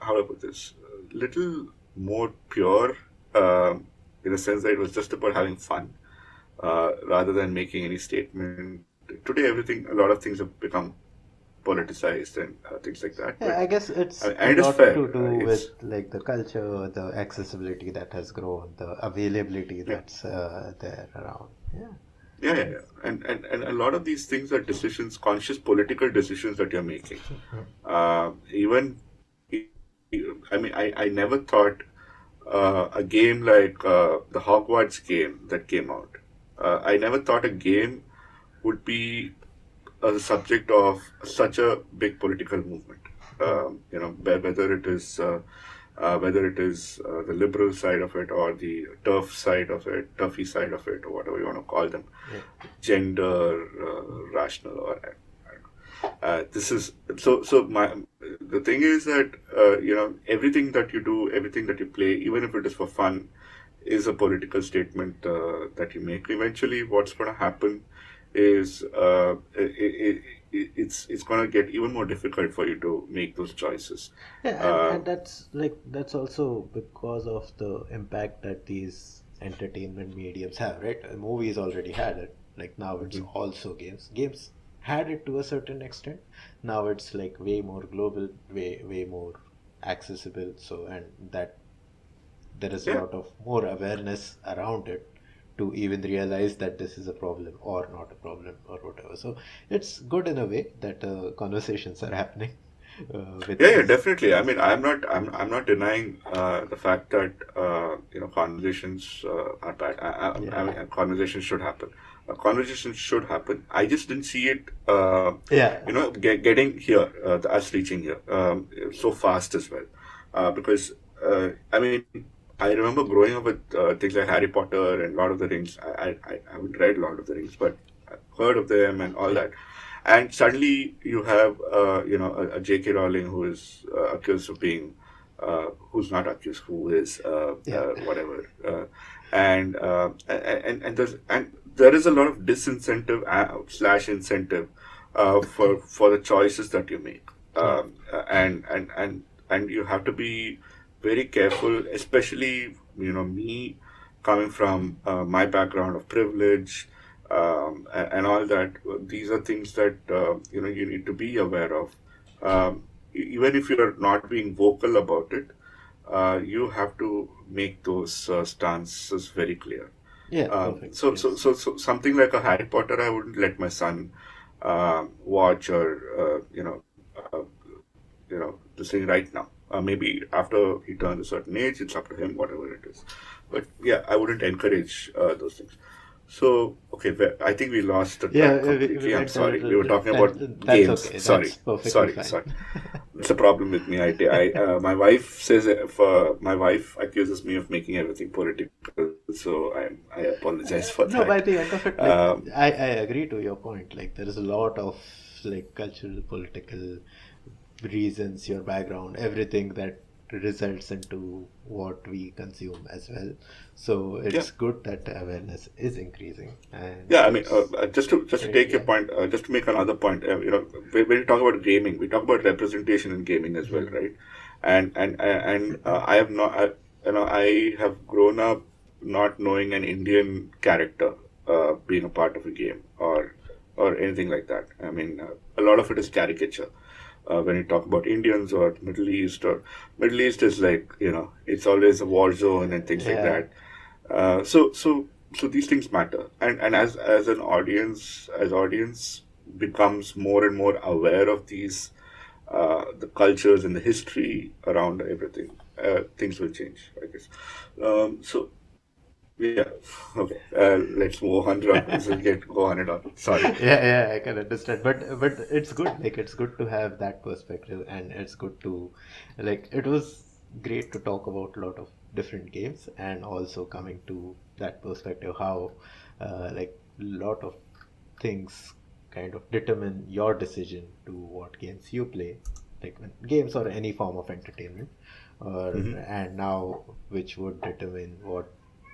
How do I put this? A little more pure, in a sense that it was just about having fun rather than making any statement. Today, a lot of things have become politicized and things like that. yeah, But I guess it's a and it's lot fair. to do with It's like the culture, the accessibility that has grown, the availability yeah, that's there around. Yeah, yeah, yeah, yeah. nice. And a lot of these things are decisions, conscious political decisions that you're making. Even I mean, I never thought a game like the Hogwarts game that came out. I never thought a game would be a subject of such a big political movement. Whether it is the liberal side of it or the turfy side of it, or whatever you want to call them, Yeah, gender rational, or I don't know. This is so. The thing is that everything that you do, everything that you play, even if it is for fun, is a political statement that you make. Eventually, what's going to happen is it's going to get even more difficult for you to make those choices. yeah, Uh, and that's also because of the impact that these entertainment mediums have, right? Movies already had it. Like now it's mhm. also games. Games had it to a certain extent. Now it's like way more global, way more accessible. So and that there is a Yeah, lot of more awareness around it to even realize that this is a problem or not a problem or whatever. So it's good in a way that conversations are happening with yeah, these definitely. I things. mean, I'm not denying the fact that conversations are bad. I Yeah, mean, conversations should happen. Conversations should happen. I just didn't see it, yeah, getting here, us reaching here so fast as well. Because I mean, I remember growing up with things like Harry Potter and Lord of the Rings. I haven't read Lord of the Rings, but I've heard of them and all yeah, that. And suddenly you have, a J.K. Rowling who is accused of being, who's not accused, who is yeah, whatever, and there is a lot of disincentive slash incentive for the choices that you make, yeah, and you have to be very careful, especially me coming from my background of privilege and all that. These are things that you need to be aware of. Even if you're not being vocal about it, you have to make those stances very clear. yeah. Perfect. Yes. So something like a Harry Potter, I wouldn't let my son watch or this thing right now. Maybe after he turns a certain age, it's up to him, whatever it is. But yeah, I wouldn't encourage those things. So okay, I think we lost the Yeah, track we completely. I'm went a sorry. little. We were talking about That's games. okay. Sorry, That's perfectly sorry, fine. sorry. It's a problem with me. My wife says my wife accuses me of making everything political, so I apologize for No, that. by the end of it, like Um, I agree to your point. Like there is a lot of like cultural, political reasons, your background, everything that results into what we consume as well. So yeah, it's good that awareness is increasing, and yeah. I mean, it's just to great. take your Yeah. point, just to make another point. When you talk about gaming, we talk about representation in gaming as well, Hmm. right? And I have not, I have grown up not knowing an Indian character being a part of a game or anything like that. I mean, a lot of it is caricature. When you talk about Indians or Middle East is like it's always a war zone and things like Yeah. that. So so these things matter, and as an audience, as audience becomes more and more aware of these, the cultures and the history around everything, things will change, I guess. So yeah, okay. Let's move on. This will get go on and on. Sorry. Yeah, I can understand, but it's good. Like it's good to have that perspective, and it's good to, like, it was great to talk about a lot of different games, and also coming to that perspective, how, like, a lot of things kind of determine your decision to what games you play, like games or any form of entertainment, or Hmm. and now which would determine what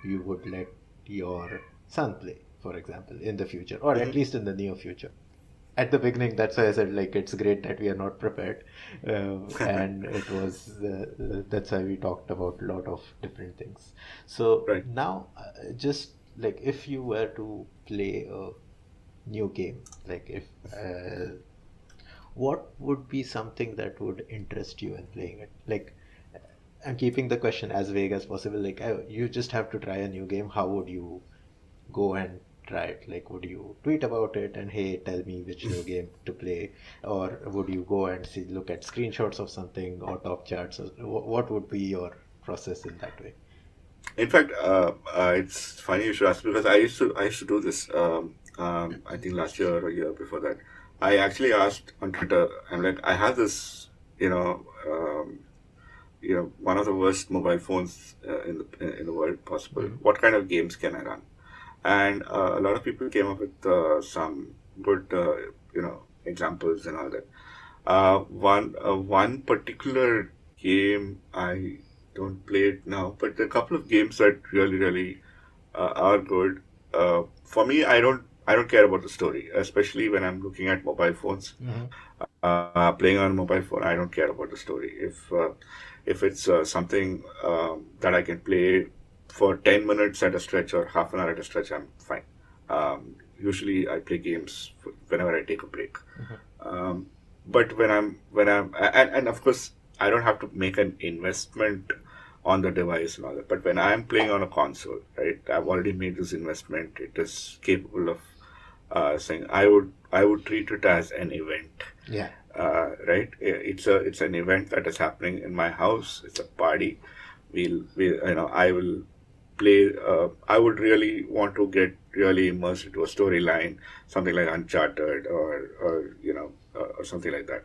you would let your son play, for example, in the future, or at Hmm. least in the near future. At the beginning, that's why I said, like, it's great that we are not prepared, and it was that's why we talked about a lot of different things. So Right. now, just like if you were to play a new game, like if what would be something that would interest you in playing it? Like, I'm keeping the question as vague as possible. Like, you just have to try a new game. How would you go and try it? Like, would you tweet about it and, hey, tell me which new game to play, or would you go and see, look at screenshots of something or top charts? Or what would be your process in that way? In fact, it's funny you should ask because I used to do this. I think last year or a year before that, I actually asked on Twitter. I'm like, I have this, one of the worst mobile phones in the world possible. Hmm. What kind of games can I run? And a lot of people came up with some good, examples and all that. One particular game I don't play it now, but a couple of games that really are good. For me, I don't care about the story, especially when I'm looking at mobile phones. Hmm. Playing on a mobile phone, I don't care about the story. If it's something that I can play for 10 minutes at a stretch or half an hour at a stretch, I'm fine. Usually, I play games whenever I take a break. Hmm. Um, but and of course I don't have to make an investment on the device and all that. But when I'm playing on a console, right, I've already made this investment. It is capable of saying I would treat it as an event, Yeah. right? It's an event that is happening in my house. It's a party. I will play. I would really want to get really immersed into a storyline, something like Uncharted or something like that.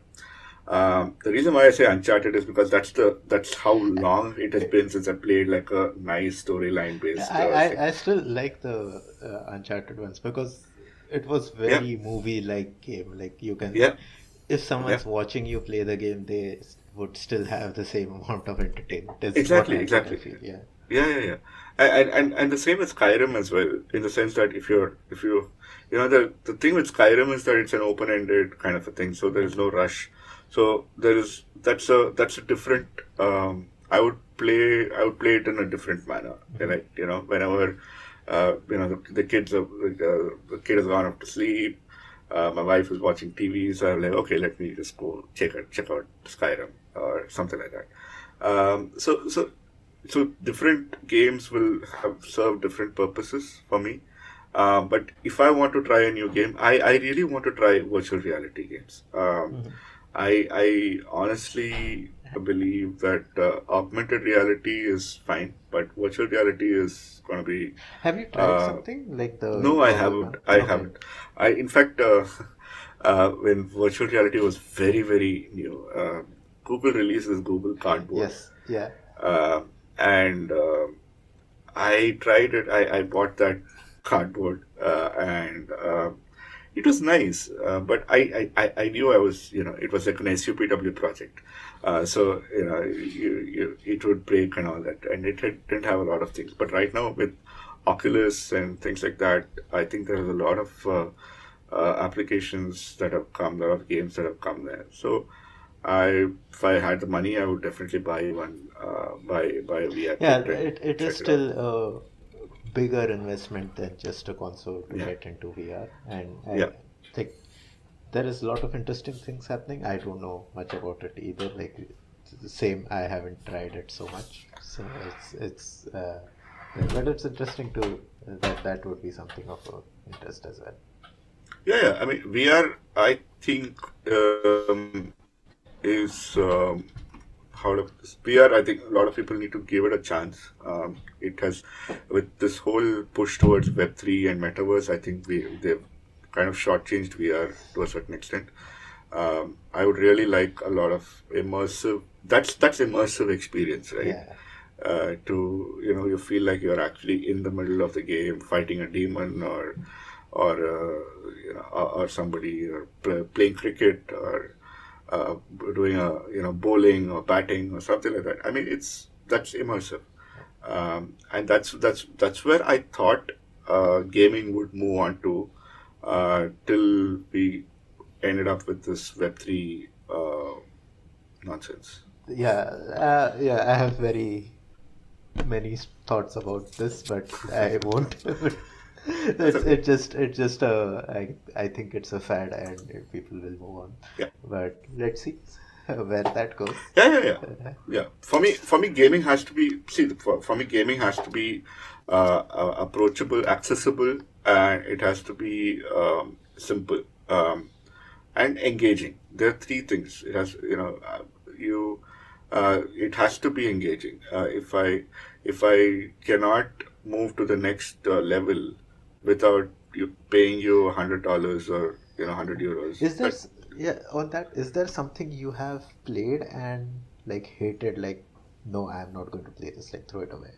The reason why I say Uncharted is because that's how long it has been since I played like a nice storyline based thing. I still like the Uncharted ones because it was Yeah, very movie-like game. Like you can, yeah, if yeah. someone's watching you play the game, they would still have the same amount of entertainment. Is Exactly, what I exactly. feel. Yeah. Yeah. And the same with Skyrim as well, in the sense that the thing with Skyrim is that it's an open ended kind of a thing, so there is no rush. So that's a different. I would play it in a different manner. Hmm. Like whenever the kid has gone off to sleep. My wife is watching TV, so I'm like, okay, let me just go check out Skyrim or something like that. So different games will have serve different purposes for me. But if I want to try a new game, I really want to try virtual reality games. Hmm. I honestly believe that augmented reality is fine, but virtual reality is going to be. Have you tried Uh, something like the no, I Goggle haven't. one? I Okay. haven't. In fact, when virtual reality was very, very new, Google released this Google Cardboard, Yes. Yeah. uh, and I tried it. I bought that cardboard, and it was nice. But I knew it was like an SUPW project. So it would break and all that, and didn't have a lot of things. But right now with Oculus and things like that, I think there is a lot of applications that have come, a lot of games that have come there. So if I had the money, I would definitely buy one, buy a VR Yeah. kit and It is check it out. still a bigger investment than just a console to Yeah, get into VR, and yeah. I think there is a lot of interesting things happening. I don't know much about it either. Like it's the same, I haven't tried it so much. So but it's interesting to That would be something of interest as well. Yeah. I mean, VR, I think, is how to VR. I think a lot of people need to give it a chance. It has, with this whole push towards Web3 and metaverse, I think they've kind of shortchanged VR to a certain extent. I would really like a lot of immersive. That's immersive experience, right? Yeah. To you feel like you're actually in the middle of the game fighting a demon, or somebody, or playing cricket, or doing a bowling or batting or something like that. I mean, that's immersive, and that's where I thought gaming would move on to, till we ended up with this Web3 nonsense. Yeah, I have very many thoughts about this, but I won't. That's okay. I think it's a fad and people will move on. Yeah. But let's see where that goes. Yeah. For me, gaming has to be, for me, gaming has to be approachable, accessible, and it has to be simple, and engaging. There are three things. It has, you, it has to be engaging. If I cannot move to the next level without you paying you $100, or €100, Is there, yeah, on that, is there something you have played and like hated, like, no, I'm not going to play this, like throw it away?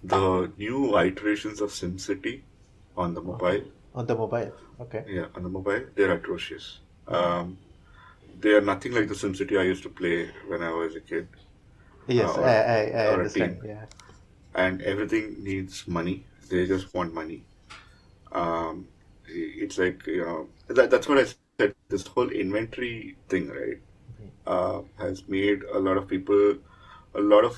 the new iterations of SimCity on the Okay. mobile, On the mobile. Okay. yeah, on the mobile, they're atrocious. Oh. They are nothing like the SimCity I used to play when I was a kid, Yes, or I a understand. teen, Yeah. and everything needs money. They just want money. Um, it's like, that's what I said. This whole inventory thing, right, Mhm. has made a lot of people, a lot of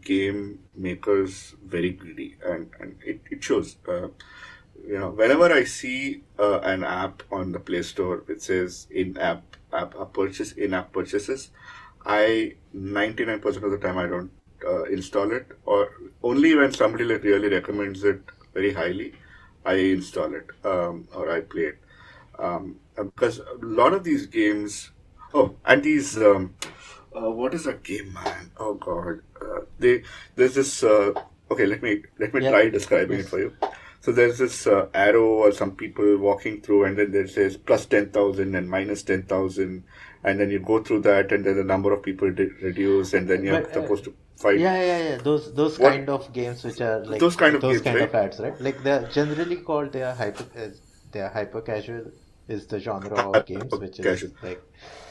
game makers very greedy, and it shows. Whenever I see an app on the Play Store which says in-app purchases, I 99% of the time I don't install it, or only when somebody like really recommends it very highly, I install it, or I play it, because a lot of these games. Oh, and these. What is that game, man? Oh God, there's this. Okay, let me Yeah. try describing it Yes. for you. So there's this arrow, or some people walking through, and then there says plus 10,000 and minus 10,000, and then you go through that, and then the number of people reduce, and then you're But supposed to fight. yeah. Those What kind of games which are like those kind of those games, kind right? of ads, right? Like they're generally called they are hyper casual is the genre of games which is Casual. like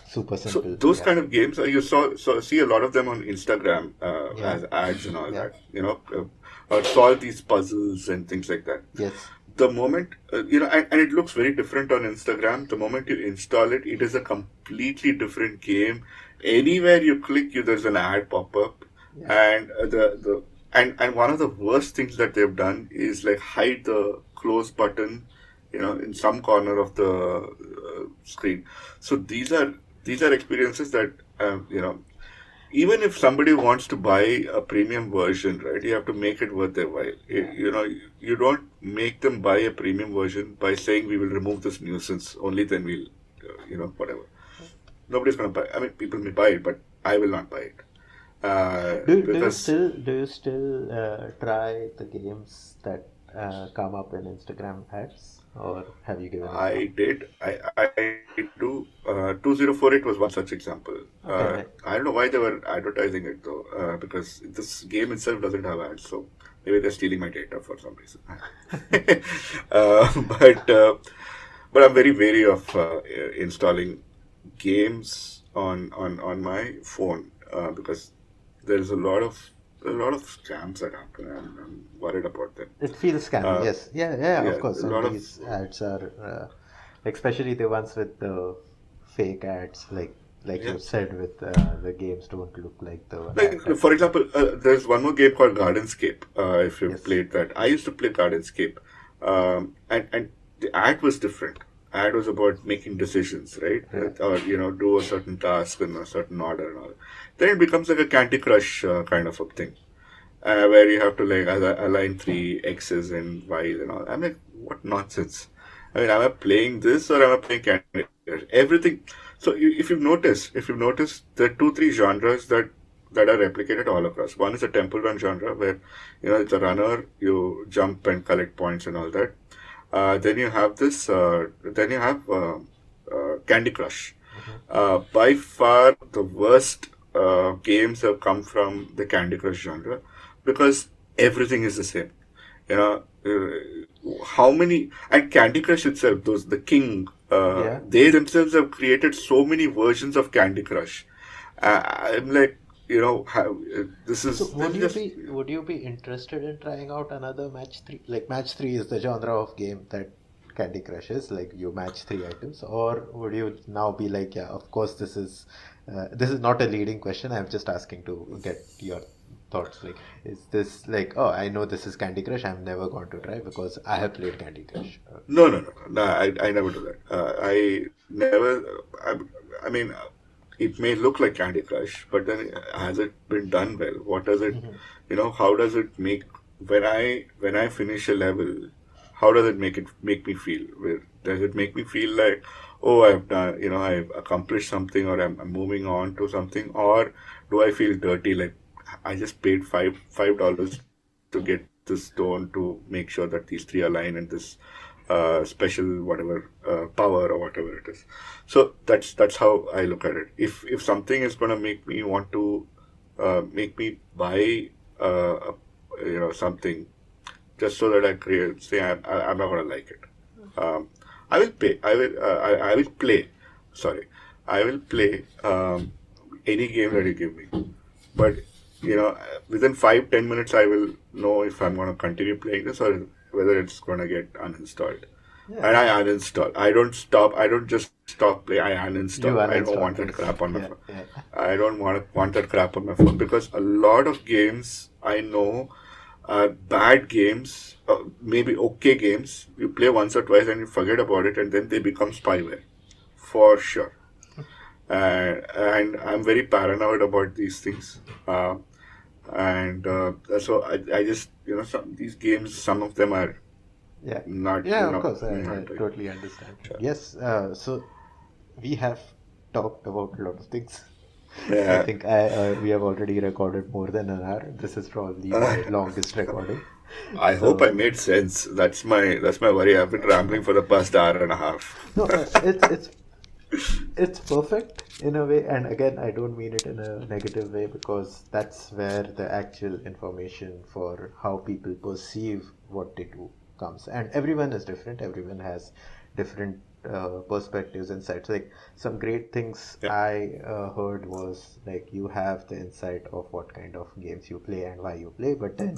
super So simple. those Yeah. kind of games, you see a lot of them on Instagram, Yeah. as ads and all Yeah. that. Or solve these puzzles and things like that. Yes. The moment, and it looks very different on Instagram. The moment you install it, it is a completely different game. Anywhere you click, there's an ad pop up, Yeah. and and one of the worst things that they've done is like hide the close button, in some corner of the screen. So these are experiences that, even if somebody wants to buy a premium version, right, you have to make it worth their while. Yeah. You don't make them buy a premium version by saying we will remove this nuisance. Only then we'll, whatever. Nobody's gonna buy. I mean, people may buy it, but I will not buy it, because Do you still try the games that come up in Instagram ads, or have you given up now? I did. I do. 2048 was one such example. Okay. I don't know why they were advertising it though, because this game itself doesn't have ads, so maybe they're stealing my data for some reason. uh, but uh, but I'm very wary of installing games on my phone, because there's a lot of scams that happen, and I'm worried about them. It feels scammy, Uh, yes. Yeah, of yeah, course. a And lot of. these ads are, especially the ones with the fake ads, like Yeah. you said, with the games don't look like the Like, ad that for you see. example, there's one more game called Gardenscape. If you've Yes. played that, I used to play Gardenscape, and the ad was different. Ad was about making decisions, right? Yeah. Or do a certain task in a certain order and all. Then it becomes like a Candy Crush kind of a thing. where you have to like align three X's and Y's and all. I'm like, what nonsense? I mean, am I playing this or am I playing Candy Crush? Everything. So if you've noticed, there are two, three genres that are replicated all across. One is a temple run genre where it's a runner, you jump and collect points and all that. Then you have this. Then you have Candy Crush. Mhm. By far, the worst games have come from the Candy Crush genre because everything is the same. You know, how many and Candy Crush itself, those the king, Yeah. they themselves have created so many versions of Candy Crush. I'm like, this So is this is just would you be interested in trying out another match three? Like match three is the genre of game that Candy Crush is. Like you match three items, or would you now be like, yeah, of course this is not a leading question. I'm just asking to get your thoughts. Like, is this like, oh, I know this is Candy Crush. I'm never going to try because I have played Candy Crush. no, no, no, no. I never do that. I never. I mean, it may look like Candy Crush, but then has it been done well? What does it, Mhm. how does it make when I finish a level? How does it make me feel? Does it make me feel like, oh, I've done, I've accomplished something, or I'm moving on to something, or do I feel dirty? Like I just paid $5 to get this stone to make sure that these three align in this special whatever power or whatever it is. So that's how I look at it. If something is going to make me want to make me buy something just so that I create say I'm not going to like it. I will pay. I will play. Sorry, I will play any game that you give me. But within 5-10 minutes, I will know if I'm going to continue playing this or whether it's going to get uninstalled. Yeah, And I uninstall. I don't stop. I don't just stop play. I you uninstall. I don't uninstall want that things. crap on my Yeah, phone. yeah. I don't want that crap on my phone because a lot of games I know are bad games, maybe okay games. You play once or twice and you forget about it, and then they become spyware for sure. And I'm very paranoid about these things. And so I just these games, some of them are Yeah, not yeah, of course, I not right. totally understand. Sure. Yes, so we have talked about a lot of things. I Yeah. think we have already recorded more than an hour. This is probably Uh, my longest recording. I hope I So made sense. That's my worry. I've been rambling for the past hour and a half. no, it's perfect in a way, and again, I don't mean it in a negative way because that's where the actual information for how people perceive what they do comes. And everyone is different, everyone has different perspectives and sides. Like some great things Yeah. I heard was like you have the insight of what kind of games you play and why you play, but then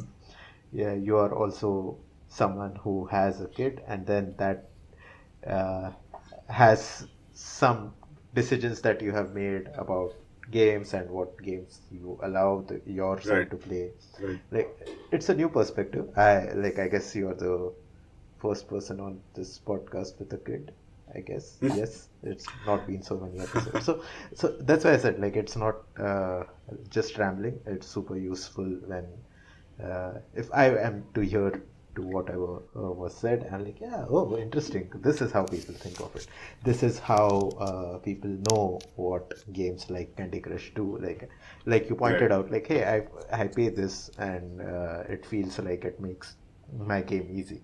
yeah, you are also someone who has a kid, and then that uh, has some decisions that you have made about games and what games you allow your son Right. to play. Right. Like it's a new perspective. I guess you're the first person on this podcast with a kid. I guess yes, it's not been so many episodes. So that's why I said like it's not just rambling. It's super useful when if I am to hear to whatever was said, I'm like, yeah, oh, interesting. This is how people think of it. This is how people know what games like Candy Crush do. Like you Right. pointed out, like, hey, I pay this, and it feels like it makes my game easy.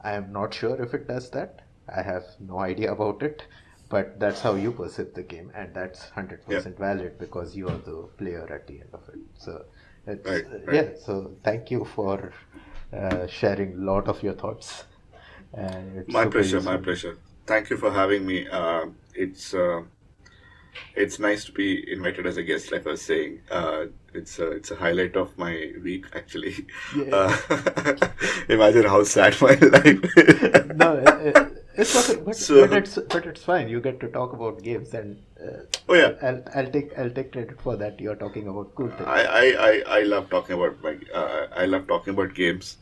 I am not sure if it does that. I have no idea about it, but that's how you perceive the game, and that's Yeah. 100% valid because you are the player at the end of it. So it's Right. Right. yeah. So thank you for sharing a lot of your thoughts, and it's My super pleasure. My useful. pleasure. Thank you for having me. It's nice to be invited as a guest, like I was saying. It's a highlight of my week, actually. Yeah. Uh, imagine how sad my life is. No, it's okay, So, but it's fine. You get to talk about games, and oh yeah, I'll take credit for that. You're talking about cool I, things. I, I love talking about games.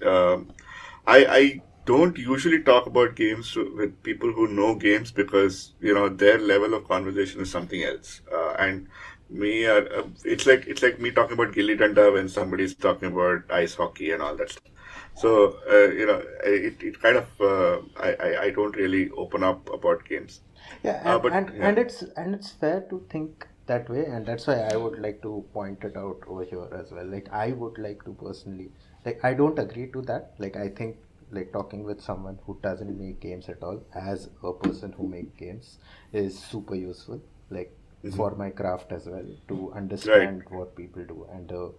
I don't usually talk about games with people who know games because their level of conversation is something else. And it's like me talking about gilli danda when somebody's talking about ice hockey and all that stuff. So it kind of I don't really open up about games. Yeah, But yeah, and it's fair to think that way, and that's why I would like to point it out over here as well. Like I would like to personally, like I don't agree to that. Like I think like talking with someone who doesn't make games at all as a person who make games is super useful. Like hmm, for my craft as well to right, understand what people do, and the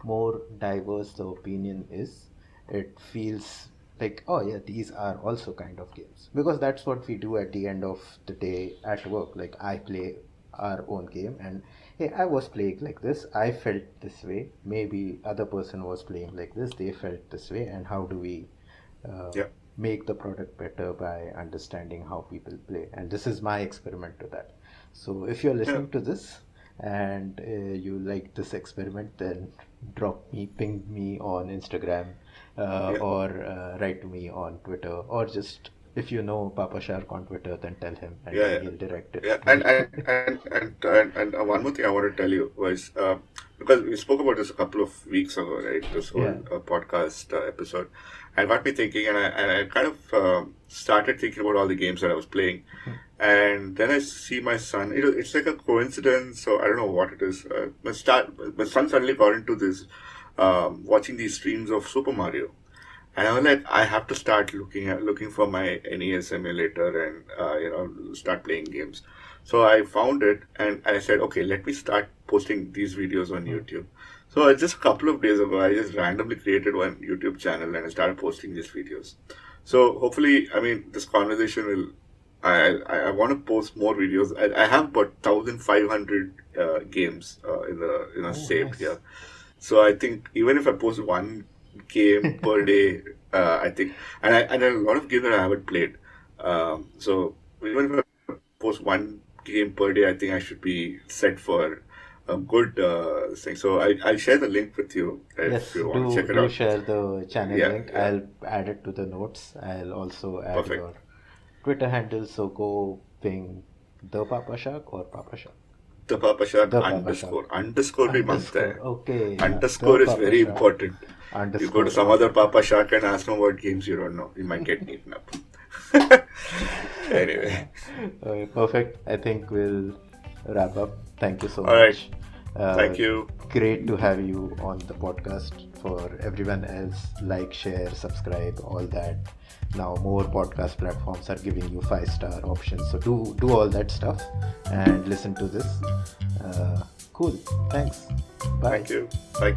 more diverse the opinion is, it feels like, oh yeah, these are also kind of games, because that's what we do at the end of the day at work. Like I play our own game, and hey, I was playing like this, I felt this way, maybe other person was playing like this, they felt this way, and how do we uh, yeah, make the product better by understanding how people play. And this is my experiment to that. So if you're yeah, listening to this and you like this experiment, then ping me on Instagram, yeah. or write to me on Twitter, or just if you know Papa Shark on Twitter, then tell him and Yeah, then yeah, he'll direct it yeah. to And me. one more thing I want to tell you was because we spoke about this a couple of weeks ago, right? This whole Yeah. podcast episode, and got me thinking, and I kind of started thinking about all the games that I was playing, and then I see my son. It's like a coincidence, so I don't know what it is. My son suddenly got into this watching these streams of Super Mario. And I was like, I have to start looking for my NES emulator and start playing games. So I found it and I said, okay, let me start posting these videos on Hmm. YouTube. So just a couple of days ago, I just randomly created one YouTube channel and I started posting these videos. So hopefully, I mean, this conversation will. I want to post more videos. I have about 1,500 games in the Oh, saved nice. here. So I think even if I post one game per day, I think, and a lot of games that I haven't played. So even if I post one game per day, I think I should be set for a good thing. So I'll share the link with you if Yes, you want to do check it do out. share the channel Yeah, link. yeah, I'll add it to the notes. I'll also add perfect. your Twitter handle. So go ping the Papa Shark or Papa Shark. The Papa Shark The Papa Shark. underscore भी मांगता Underscore. है. Okay, yeah. The Underscore is Papa very Shark. important. You go to Underscore. some other Okay. Papa Shark and ask him about games you don't know. You might get eaten up. Anyway, Okay, perfect. I think we'll wrap up. Thank you so all right. much. Uh, Thank you. Great to have you on the podcast. For everyone else, like, share, subscribe, all that. Now more podcast platforms are giving you 5-star options. So do all that stuff and listen to this. Cool. Thanks. Bye. Thank you. Bye.